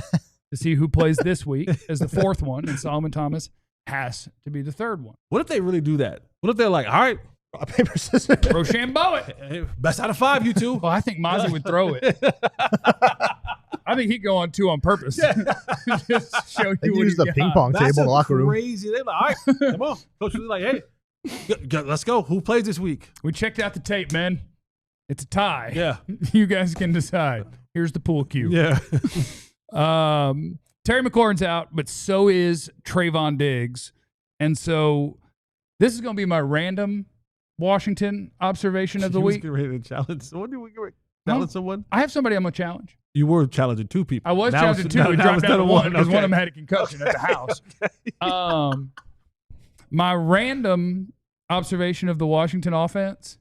to see who plays this week as the 4th one. And Solomon Thomas has to be the 3rd one. What if they really do that? What if they're like, all right, Rock, paper, scissors. Rochambeau it. hey, best out of 5, you two. Well, I think Mozzie would throw it. I think he'd go on 2 on purpose. Just show They you what use the he's ping got. pong table in the locker room. Crazy. They're like, all right, come on. Coach was like, hey, let's go. Who plays this week? We checked out the tape, man. It's a tie. Yeah. You guys can decide. Here's the pool cue. Yeah. Terry McLaurin's out, but so is Trevon Diggs. And so this is going to be my random Washington observation of the week. Get ready to challenge. What did we get ready to challenge someone? I have somebody I'm going to challenge. You were challenging 2 people. I was Now challenging 2. now It it's dropped down to 1 because Okay. one of them had a concussion at the house. My random observation of the Washington offense,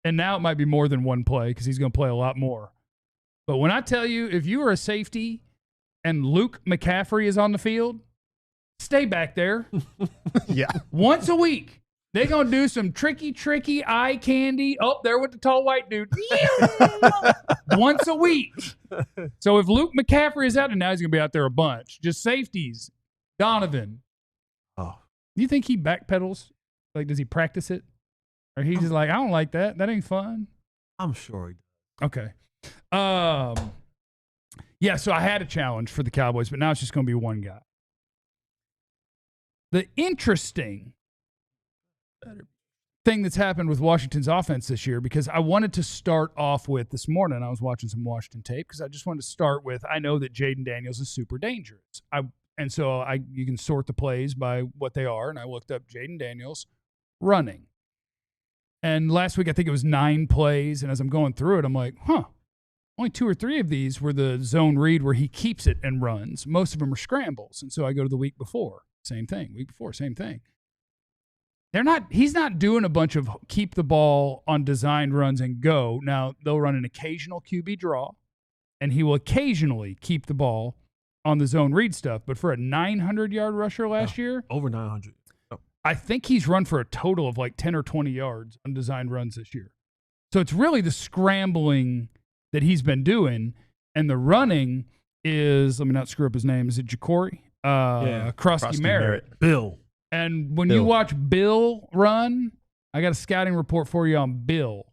and now it might be more than one play because he's going to play a lot more. But when I tell you, if you are a safety and Luke McCaffrey is on the field, stay back there. Yeah. Once a week, they're going to do some tricky eye candy. Oh, there with the tall white dude. Once a week. So if Luke McCaffrey is out, and now he's going to be out there a bunch, just safeties, Donovan. Oh. Do you think he backpedals? Like, does he practice it? Or he's just like, I don't like that. That ain't fun. I'm sure he does. Okay. Yeah, so I had a challenge for the Cowboys, but now it's just going to be one guy. The interesting thing that's happened with Washington's offense this year, because I wanted to start off with this morning, I was watching some Washington tape because I just wanted to start with, I know that Jayden Daniels is super dangerous. You can sort the plays by what they are, and I looked up Jayden Daniels running. And last week, I think it was 9 plays, and as I'm going through it, I'm like, only 2 or 3 of these were the zone read where he keeps it and runs. Most of them are scrambles. And so I go to the week before, same thing. Week before, same thing. He's not doing a bunch of keep the ball on designed runs and go. Now, they'll run an occasional QB draw, and he will occasionally keep the ball on the zone read stuff. But for a 900-yard rusher last year, Over 900. I think he's run for a total of like 10 or 20 yards on designed runs this year. So it's really the scrambling that he's been doing, and the running is, let me not screw up his name, is it Jacory? Krusty Merritt. Bill. And when you watch Bill run, I got a scouting report for you on Bill.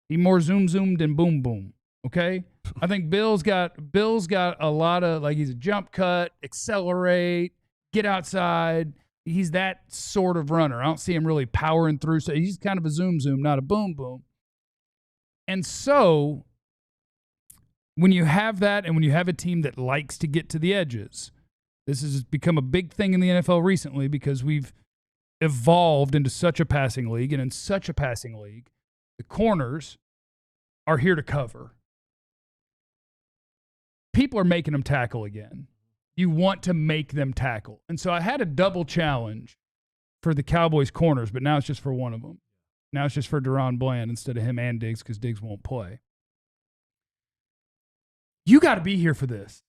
He more zoom than boom boom. Okay? I think Bill's got a lot of, like, he's a jump cut, accelerate, get outside. He's that sort of runner. I don't see him really powering through. So he's kind of a zoom, not a boom boom. And so when you have that, and when you have a team that likes to get to the edges, this has become a big thing in the NFL recently because we've evolved into such a passing league. And in such a passing league, the corners are here to cover. People are making them tackle again. You want to make them tackle. And so I had a double challenge for the Cowboys corners, but now it's just for one of them. Now it's just for Deron Bland instead of him and Diggs because Diggs won't play. You got to be here for this.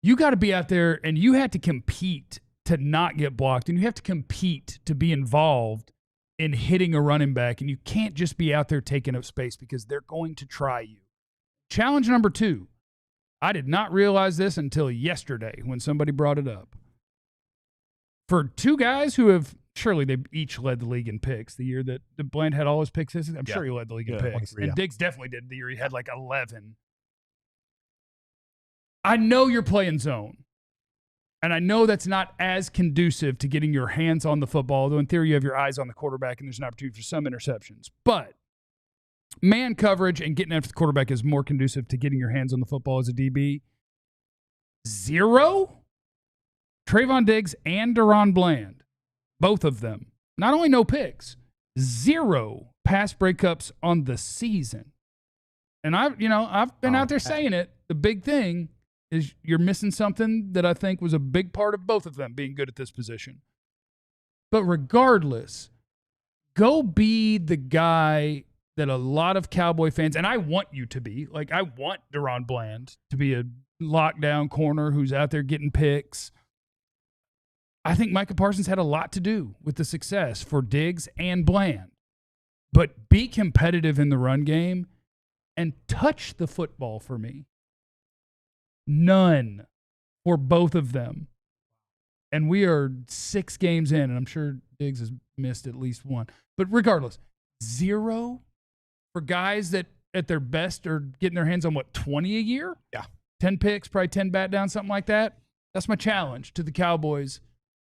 You got to be out there, and you have to compete to not get blocked, and you have to compete to be involved in hitting a running back, and you can't just be out there taking up space because they're going to try you. Challenge number 2. I did not realize this until yesterday when somebody brought it up. For 2 guys who have, surely they each led the league in picks the year that Bland had all his picks. I'm sure he led the league in picks. And Diggs definitely did the year he had like 11. I know you're playing zone. And I know that's not as conducive to getting your hands on the football, although in theory you have your eyes on the quarterback and there's an opportunity for some interceptions. But man coverage and getting after the quarterback is more conducive to getting your hands on the football as a DB. 0? Trevon Diggs and Deron Bland, both of them, not only no picks, 0 pass breakups on the season. And I've been out there saying it. The big thing is you're missing something that I think was a big part of both of them being good at this position. But regardless, go be the guy that a lot of Cowboy fans, and I want you to be, like I want Deron Bland to be a lockdown corner who's out there getting picks. I think Micah Parsons had a lot to do with the success for Diggs and Bland. But be competitive in the run game and touch the football for me. None for both of them. And we are 6 games in, and I'm sure Diggs has missed at least one. But regardless, 0 for guys that at their best are getting their hands on, 20 a year? Yeah. 10 picks, probably 10 bat down, something like that. That's my challenge to the Cowboys.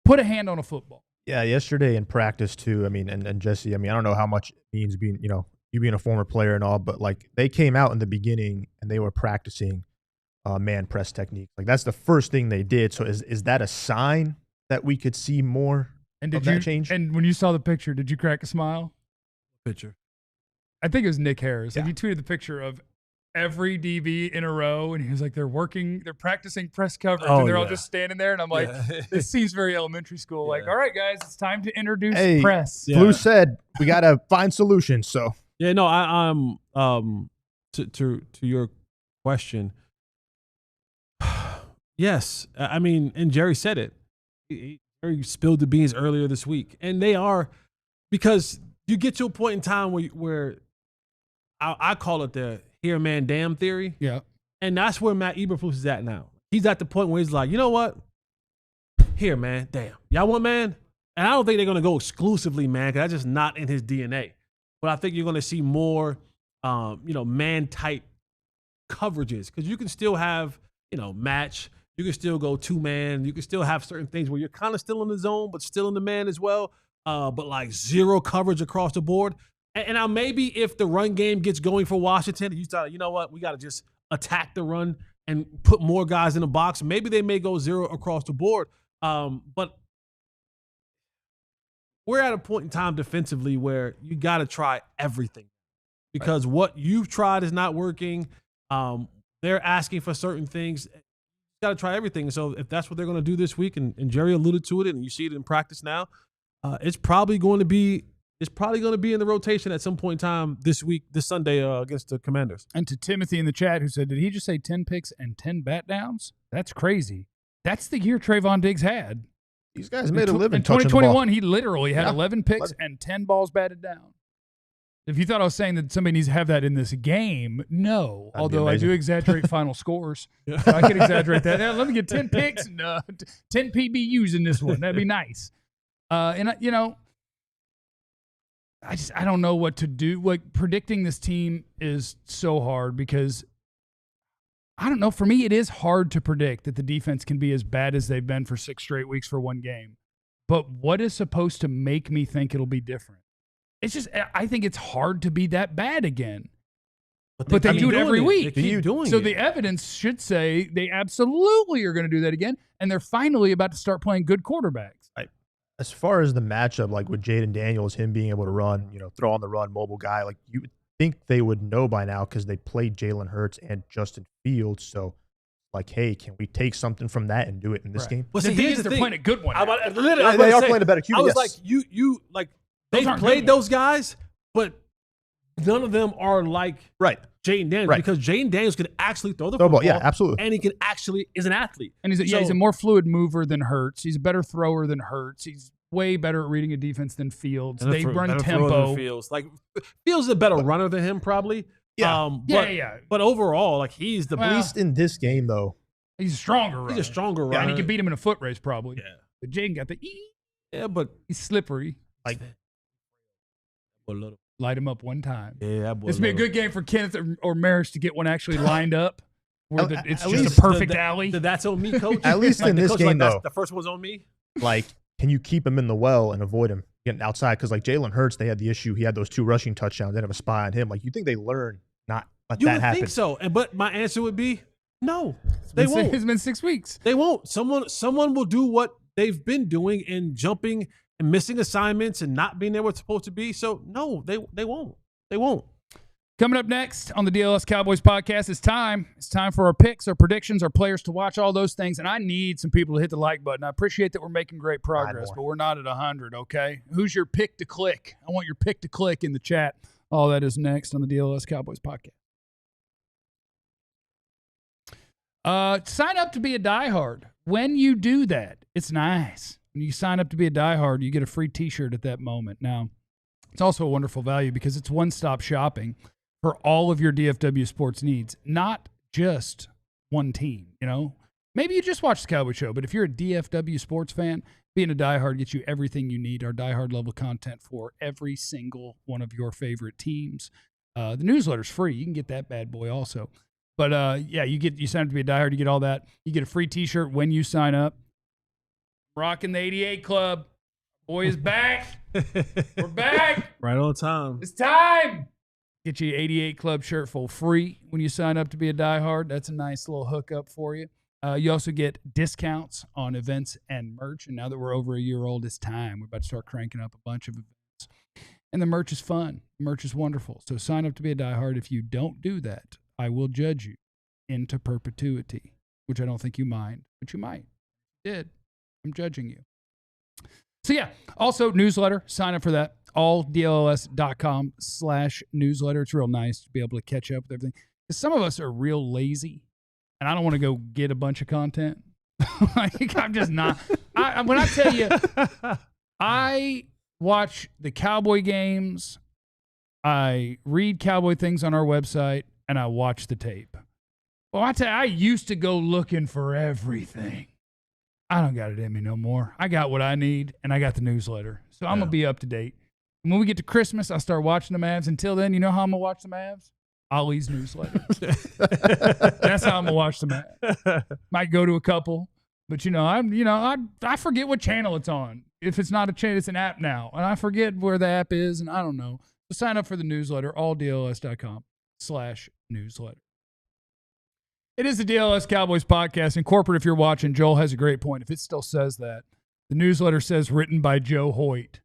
Put a hand on a football. Yeah, yesterday in practice too, I mean, and Jesse, I mean, I don't know how much it means being, you being a former player and all, but like they came out in the beginning and they were practicing man press technique. Like that's the first thing they did. So is that a sign that we could see more of that change? And when you saw the picture, did you crack a smile? Picture. I think it was Nick Harris. Yeah. Like he tweeted the picture of every DB in a row, and he was like, they're practicing press coverage, and they're all just standing there. And I'm like, this seems very elementary school. Like, all right, guys, it's time to introduce press. Blue said we got to find solutions. So yeah, no, I'm to your question. Yes, I mean, and Jerry said it. Jerry spilled the beans earlier this week, and they are, because you get to a point in time where I call it the here man damn theory. Yeah, and that's where Matt Eberflus is at now. He's at the point where he's like, you know what? Here, man, damn, y'all want man? And I don't think they're gonna go exclusively man, because that's just not in his DNA. But I think you're gonna see more, man type coverages, because you can still have, match. You can still go 2-man. You can still have certain things where you're kind of still in the zone, but still in the man as well. But like 0 coverage across the board. And now maybe if the run game gets going for Washington, you start, you know what, we got to just attack the run and put more guys in the box. Maybe they may go 0 across the board. But we're at a point in time defensively where you got to try everything, because what you've tried is not working. They're asking for certain things. You got to try everything. So if that's what they're going to do this week, and Jerry alluded to it, and you see it in practice now, it's probably going to be in the rotation at some point in time this week, this Sunday against the Commanders. And to Timothy in the chat who said, did he just say 10 picks and 10 bat downs? That's crazy. That's the year Trevon Diggs had. These guys made a living in touching the ball. 2021, he literally had 11 picks and 10 balls batted down. If you thought I was saying that somebody needs to have that in this game, no. Although I do exaggerate final scores. So I can exaggerate that. Now, let me get 10 picks and 10 PBUs in this one. That'd be nice. I don't know what to do. Like, predicting this team is so hard because, I don't know, for me it is hard to predict that the defense can be as bad as they've been for 6 straight weeks for one game. But what is supposed to make me think it'll be different? It's just, I think it's hard to be that bad again. But they do it every week. They keep doing so it. the evidence should say they absolutely are going to do that again, and they're finally about to start playing good quarterbacks. As far as the matchup, like with Jayden Daniels, him being able to run, throw on the run, mobile guy, like you would think they would know by now because they played Jalen Hurts and Justin Fields. So, like, hey, can we take something from that and do it in this game? Well, the thing is, they're playing a good one. They are playing a better QB. I was like, you like they've played those guys, but none of them are like Jayden Daniels because Jayden Daniels can actually throw the football. Yeah, absolutely. And he can actually is an athlete. And he's a more fluid mover than Hurts. He's a better thrower than Hurts. He's way better at reading a defense than Fields. They run tempo. Fields is a better runner than him, probably. Yeah. But overall, like he's the at least in this game though. He's a stronger runner. He's a stronger runner. And he can beat him in a foot race probably. Yeah. But Jayden got the Yeah, but he's slippery. Like light him up one time. Yeah, that boy. This would be a good game for Kenneth or Maris to get one actually lined up. Where it's at just a perfect alley. That's on me, coach. At least in this game, though. The first one's on me. Like, can you keep him in the well and avoid him getting outside? Because, like, Jalen Hurts, they had the issue. He had those 2 rushing touchdowns. They have a spy on him. Like, you think they learn not let that happen? You think so. But my answer would be no. They won't. It's been 6 weeks. They won't. Someone will do what they've been doing and jumping and missing assignments and not being there where it's supposed to be. So, no, they won't. They won't. Coming up next on the DLS Cowboys podcast, it's time. It's time for our picks, our predictions, our players to watch, all those things. And I need some people to hit the like button. I appreciate that we're making great progress, but we're not at 100, okay? Who's your pick to click? I want your pick to click in the chat. All that is next on the DLS Cowboys podcast. Sign up to be a diehard. When you do that, it's nice. When you sign up to be a diehard, you get a free T-shirt at that moment. Now, it's also a wonderful value because it's one-stop shopping for all of your DFW sports needs, not just one team, you know? Maybe you just watch the Cowboy Show, but if you're a DFW sports fan, being a diehard gets you everything you need, our diehard level content for every single one of your favorite teams. The newsletter's free. You can get that bad boy also. But, you sign up to be a diehard, you get all that. You get a free T-shirt when you sign up. Rocking the 88 Club. Boy is back. We're back. Right on time. It's time. Get you an 88 Club shirt for free when you sign up to be a diehard. That's a nice little hookup for you. You also get discounts on events and merch. And now that we're over a year old, it's time. We're about to start cranking up a bunch of events. And the merch is fun. The merch is wonderful. So sign up to be a diehard. If you don't do that, I will judge you into perpetuity, which I don't think you mind, but you might. You did. I'm judging you. So yeah, also newsletter, sign up for that, alldlls.com/newsletter. It's real nice to be able to catch up with everything. Because some of us are real lazy, and I don't want to go get a bunch of content. Like, I'm just not. When I tell you, I watch the Cowboy games, I read Cowboy things on our website, and I watch the tape. Well, I tell you, I used to go looking for everything. I don't got it in me no more. I got what I need, and I got the newsletter. So I'm going to be up to date. And when we get to Christmas, I start watching the Mavs. Until then, you know how I'm going to watch the Mavs? Ollie's newsletter. That's how I'm going to watch the Mavs. Might go to a couple, but, I forget what channel it's on. If it's not a channel, it's an app now. And I forget where the app is, and I don't know. So sign up for the newsletter, alldls.com/newsletter. It is the DLS Cowboys podcast. And corporate, if you're watching, Joel has a great point. If it still says that, the newsletter says written by Joe Hoyt.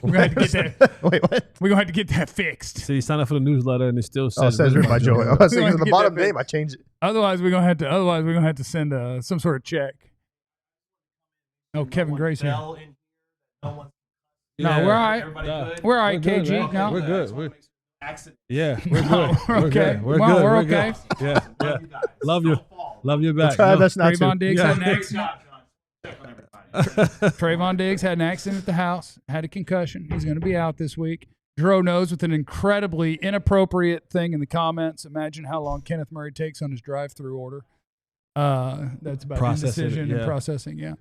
We're going to have to get that. Wait, what? We're going to have to get that fixed. So you sign up for the newsletter and it still says, written by Joe Hoyt. I was thinking at the bottom of the name, I changed it. Otherwise, we're going to have to send some sort of check. Oh, Kevin Grace here. No, we're all right. We're all right, KG. No, we're good. Yeah, we're good. We're okay. We're okay. Yeah. Love you. Love you back. Trevon Diggs had an accident. Trevon Diggs had an accident at the house, had a concussion. He's going to be out this week. Dro knows with an incredibly inappropriate thing in the comments. Imagine how long Kenneth Murray takes on his drive-through order. That's about indecision and processing, yeah.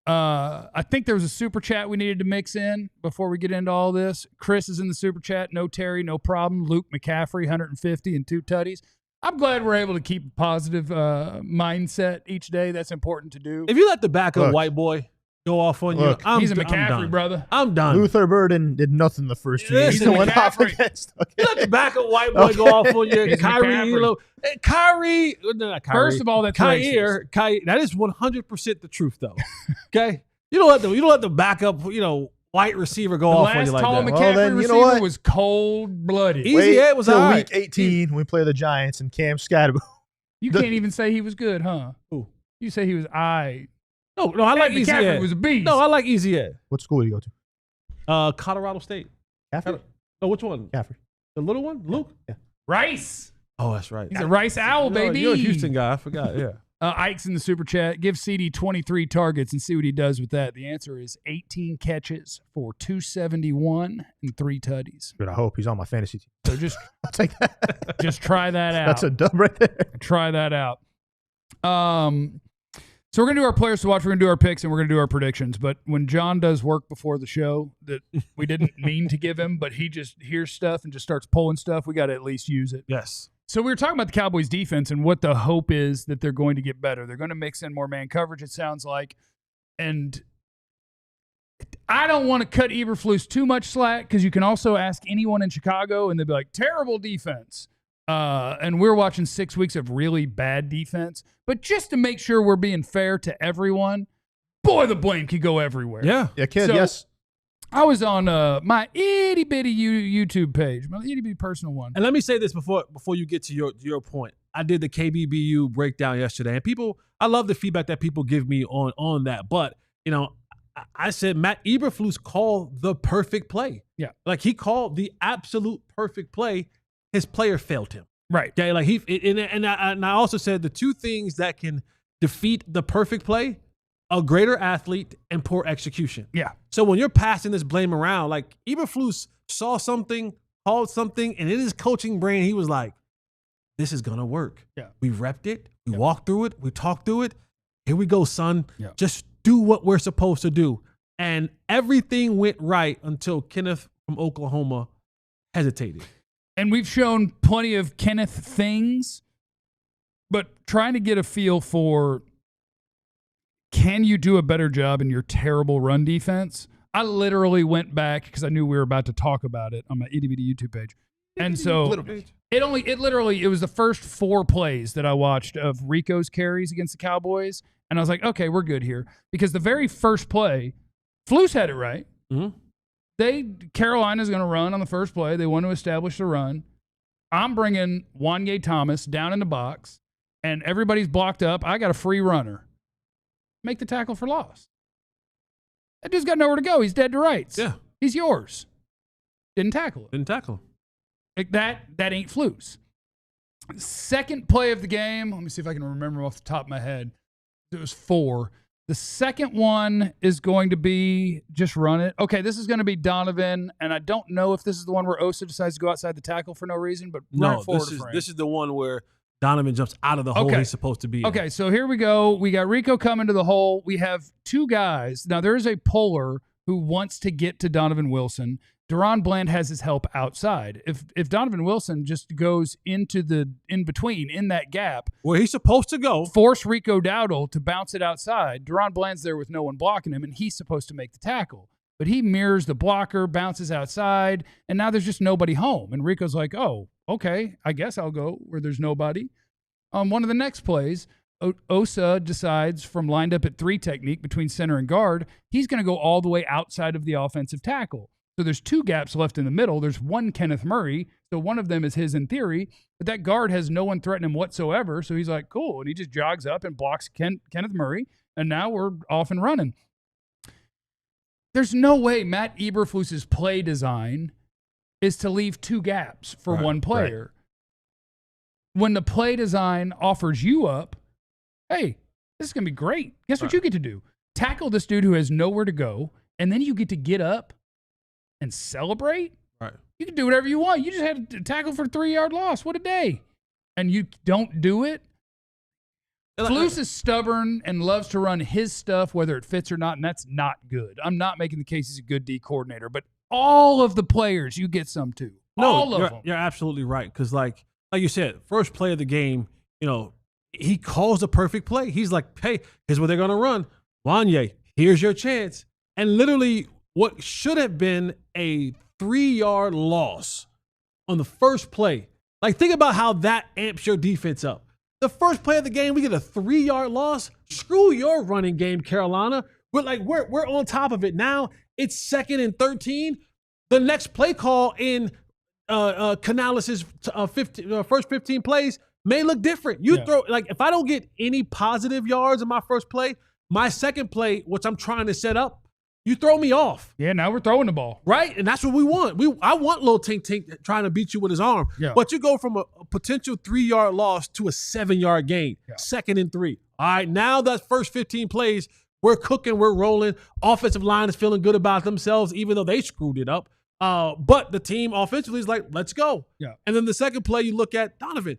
I think there was a super chat we needed to mix in before we get into all this. Chris is in the super chat. No Terry, no problem. Luke McCaffrey, 150 and 2 tutties. I'm glad we're able to keep a positive mindset each day. That's important to do. If you let the backup white boy go off on you, he's a McCaffrey, brother. I'm done. Luther Burden did nothing the first 2 years. He's a McCaffrey. You let the backup white boy go off on you. Kyrie, First of all, that's Kyrie. That is 100% the truth, though. Okay, you don't let the backup, white receiver go off on you like that. The last tall McCaffrey receiver was cold-blooded. Easy Ed was all right. Week 18 when we play the Giants and Cam Scatterbo. You can't even say he was good, huh? Who? You say he was I. No, I like Easy McCaffrey Ed. was a beast. No, I like Easy Ed. What school do you go to? Colorado State. Caffrey? Oh, which one? Caffrey. The little one? Luke? Yeah. Rice. Oh, that's right. He's a Rice Owl, baby. You're a Houston guy. I forgot. Yeah. Ike's in the super chat. Give CeeDee 23 targets and see what he does with that. The answer is 18 catches for 271 and 3 tutties. But I hope he's on my fantasy team. So just I'll take that. just try that out. That's a dub right there. Try that out. So we're going to do our players to watch. We're going to do our picks, and we're going to do our predictions. But when John does work before the show that we didn't mean to give him, but he just hears stuff and just starts pulling stuff, we got to at least use it. Yes. So we were talking about the Cowboys defense and what the hope is that they're going to get better. They're going to mix in more man coverage, it sounds like. And I don't want to cut Eberflus too much slack because you can also ask anyone in Chicago and they'll be like, terrible defense. And we're watching 6 weeks of really bad defense. But just to make sure we're being fair to everyone, boy, the blame could go everywhere. Yeah. Yeah, kid, So, yes. I was on my itty-bitty YouTube page, my itty-bitty personal one. And let me say this before you get to your point. I did the KBBU breakdown yesterday, and I love the feedback that people give me on that. But, I said Matt Eberflus called the perfect play. Yeah. Like, he called the absolute perfect play. His player failed him. Right. Okay, like I also said the two things that can defeat the perfect play: a greater athlete and poor execution. Yeah. So when you're passing this blame around, like Eberflus saw something, called something, and in his coaching brain, he was like, "This is gonna work." Yeah. We repped it, we walked through it, we talked through it. Here we go, son. Yeah. Just do what we're supposed to do. And everything went right until Kenneth from Oklahoma hesitated. And we've shown plenty of Kenneth things, but trying to get a feel for, can you do a better job in your terrible run defense? I literally went back because I knew we were about to talk about it on my itty-bitty YouTube page. And so it was the first 4 plays that I watched of Rico's carries against the Cowboys. And I was like, okay, we're good here. Because the very first play, Flus had it right. Mm-hmm. Carolina's going to run on the first play. They want to establish the run. I'm bringing Wanye Thomas down in the box, and everybody's blocked up. I got a free runner. Make the tackle for loss. That dude's got nowhere to go. He's dead to rights. Yeah. He's yours. Didn't tackle it. Didn't tackle him. Like that ain't Flus. Second play of the game. Let me see if I can remember off the top of my head. It was 4. The second one is going to be just run it. Okay, this is going to be Donovan, and I don't know if this is the one where Osa decides to go outside the tackle for no reason, but no, this is the one where Donovan jumps out of the hole he's supposed to be in. Okay, so here we go. We got Rico coming to the hole. We have 2 guys. Now, there is a puller who wants to get to Donovan Wilson. Deron Bland has his help outside. If Donovan Wilson just goes into the in-between, in that gap, where he's supposed to go, force Rico Dowdle to bounce it outside, Deron Bland's there with no one blocking him, and he's supposed to make the tackle. But he mirrors the blocker, bounces outside, and now there's just nobody home. And Rico's like, oh, okay, I guess I'll go where there's nobody. One of the next plays, Osa decides from lined up at 3 technique between center and guard, he's going to go all the way outside of the offensive tackle. So there's 2 gaps left in the middle. There's one Kenneth Murray, so one of them is his in theory, but that guard has no one threaten him whatsoever, so he's like, cool, and he just jogs up and blocks Kenneth Murray, and now we're off and running. There's no way Matt Eberflus's play design is to leave 2 gaps for one player. Right. When the play design offers you up, hey, this is going to be great. Guess what you get to do? Tackle this dude who has nowhere to go, and then you get to get up and celebrate. Right. You can do whatever you want. You just had to tackle for a 3-yard loss. What a day. And you don't do it. Flus is stubborn and loves to run his stuff, whether it fits or not, and that's not good. I'm not making the case he's a good D coordinator, but all of the players you get some too. All of them. You're absolutely right. Because like you said, first play of the game, he calls the perfect play. He's like, hey, here's what they're going to run. Wanye, here's your chance. And literally what should have been a 3-yard loss on the first play. Like, think about how that amps your defense up. The first play of the game, we get a 3-yard loss. Screw your running game, Carolina. We're on top of it now. It's 2nd and 13. The next play call in Canales' first 15 plays may look different. If I don't get any positive yards in my first play, my second play, which I'm trying to set up, you throw me off. Yeah, now we're throwing the ball. Right? And that's what we want. I want Lil Tink Tink trying to beat you with his arm. Yeah. But you go from a potential 3-yard loss to a 7-yard gain, 2nd and 3. All right, now that first 15 plays, we're cooking, we're rolling. Offensive line is feeling good about themselves, even though they screwed it up. But the team offensively is like, let's go. Yeah. And then the second play, you look at Donovan.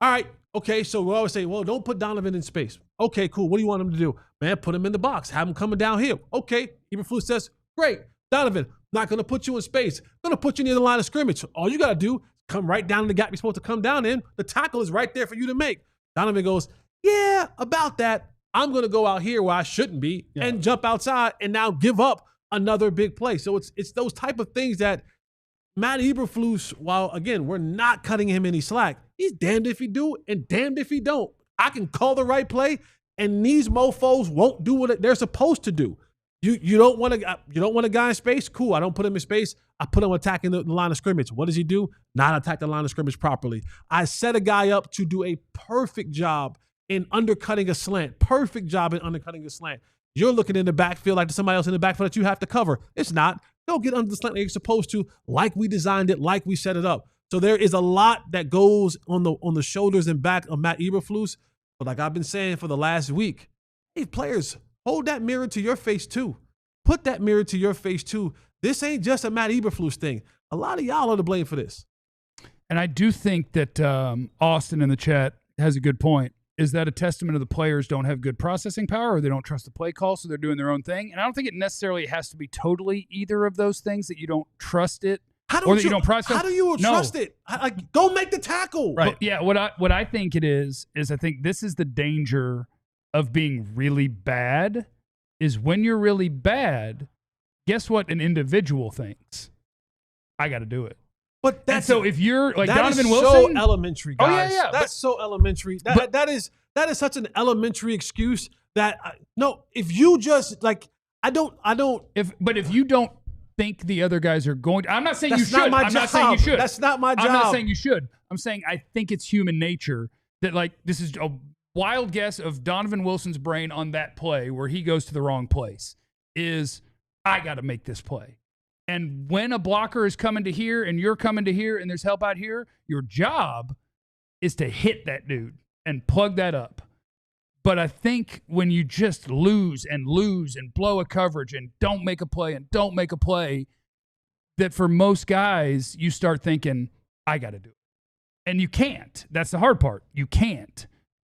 All right, okay, so we always say, well, don't put Donovan in space. Okay, cool. What do you want him to do? Man, put him in the box. Have him coming downhill. Okay, Eberflus says, great. Donovan, not going to put you in space. Going to put you near the line of scrimmage. All you got to do is come right down in the gap you're supposed to come down in. The tackle is right there for you to make. Donovan goes, yeah, about that. I'm going to go out here where I shouldn't be and jump outside and now give up another big play. So it's those type of things that Matt Eberflus, while, again, we're not cutting him any slack, he's damned if he do and damned if he don't. I can call the right play, and these mofos won't do what they're supposed to do. You don't want a guy in space? Cool, I don't put him in space. I put him attacking the line of scrimmage. What does he do? Not attack the line of scrimmage properly. I set a guy up to do a perfect job in undercutting a slant. Perfect job in undercutting a slant. You're looking in the backfield like there's somebody else in the backfield that you have to cover. It's not. Go get under the slant like you're supposed to, like we designed it, like we set it up. So there is a lot that goes on the shoulders and back of Matt Eberflus. But like I've been saying for the last week, hey, players, hold that mirror to your face too. Put that mirror to your face too. This ain't just a Matt Eberflus thing. A lot of y'all are to blame for this. And I do think that Austin in the chat has a good point. Is that a testament of the players don't have good processing power, or they don't trust the play call, so they're doing their own thing? And I don't think it necessarily has to be totally either of those things, that you don't trust it or that you don't process. How do you trust it? Like, go make the tackle. Right. Yeah. What I think it is I think this is the danger of being really bad, is when you're really bad, guess what an individual thinks? I got to do it. But that's, and so if you're like Donovan so Wilson, elementary, guys. Oh yeah. That's so elementary. That is such an elementary excuse that no. If you just like, I don't. If you don't think the other guys are going, I'm not saying you should. I'm not saying you should. That's not my job. I'm not saying you should. I'm saying I think it's human nature that, like, this is a wild guess of Donovan Wilson's brain on that play where he goes to the wrong place. Is I got to make this play. And when a blocker is coming to here and you're coming to here and there's help out here, your job is to hit that dude and plug that up. But I think when you just lose and blow a coverage and don't make a play, that for most guys, you start thinking, I got to do it. And you can't. That's the hard part. You can't.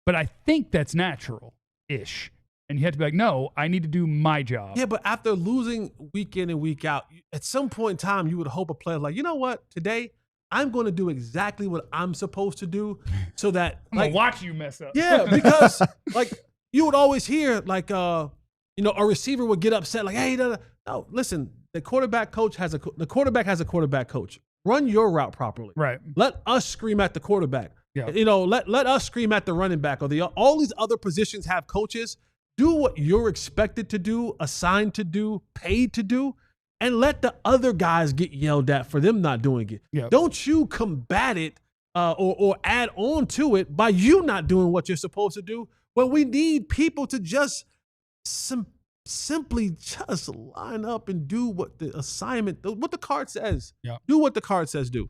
But I think that's natural-ish. And you have to be like, no, I need to do my job. Yeah, but after losing week in and week out, at some point in time, you would hope a player like, you know what, today I'm going to do exactly what I'm supposed to do, so that I'm gonna watch you mess up. Yeah, because like you would always hear like a receiver would get upset like, hey, no, listen, the quarterback has a quarterback coach. Run your route properly. Right. Let us scream at the quarterback. Yeah. Let us scream at the running back, or all these other positions have coaches. Do what you're expected to do, assigned to do, paid to do, and let the other guys get yelled at for them not doing it. Yep. Don't you combat it or add on to it by you not doing what you're supposed to do, when we need people to just simply just line up and do what the assignment, what the card says. Yep. Do what the card says do.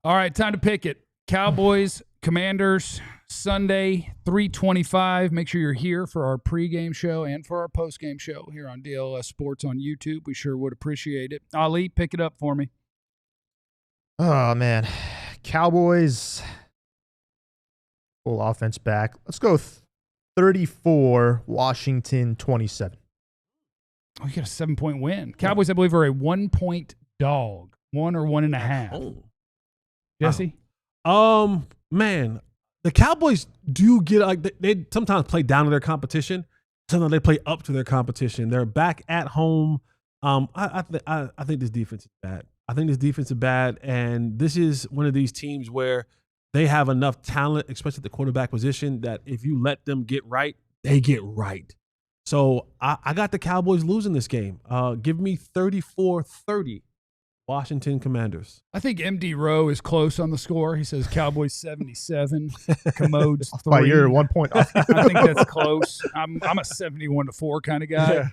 All right, time to pick it. Cowboys, Commanders, Sunday, 3:25. Make sure you're here for our pregame show and for our postgame show here on DLLS Sports on YouTube. We sure would appreciate it. Ali, pick it up for me. Oh, man. Cowboys, full offense back. Let's go 34, Washington 27. Oh, you got a 7-point win. Cowboys, I believe, are a 1-point dog. 1 or 1.5. Oh. Jesse? Man, the Cowboys do get like they sometimes play down to their competition. Sometimes they play up to their competition. They're back at home. I think this defense is bad. I think this defense is bad, and this is one of these teams where they have enough talent, especially at the quarterback position, that if you let them get right, they get right. So I got the Cowboys losing this game. Give me 34-30. Washington Commanders. I think MD Rowe is close on the score. He says Cowboys 77, Commodes 3. By you're 1 point off. I think that's close. I'm a 71-4 kind of guy.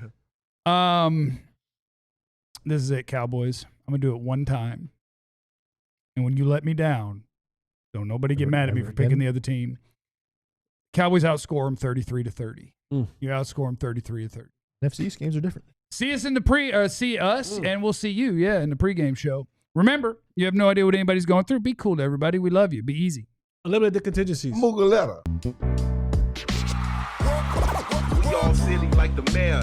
This is it, Cowboys. I'm going to do it one time. And when you let me down, don't nobody get mad at me for picking the other team. Cowboys outscore them 33-30. You outscore them 33-30. NFC East games are different. See us in the see us, and we'll see you, in the pregame show. Remember, you have no idea what anybody's going through. Be cool to everybody. We love you. Be easy. Eliminate the contingencies. Mugaletta. We all silly like the mayor.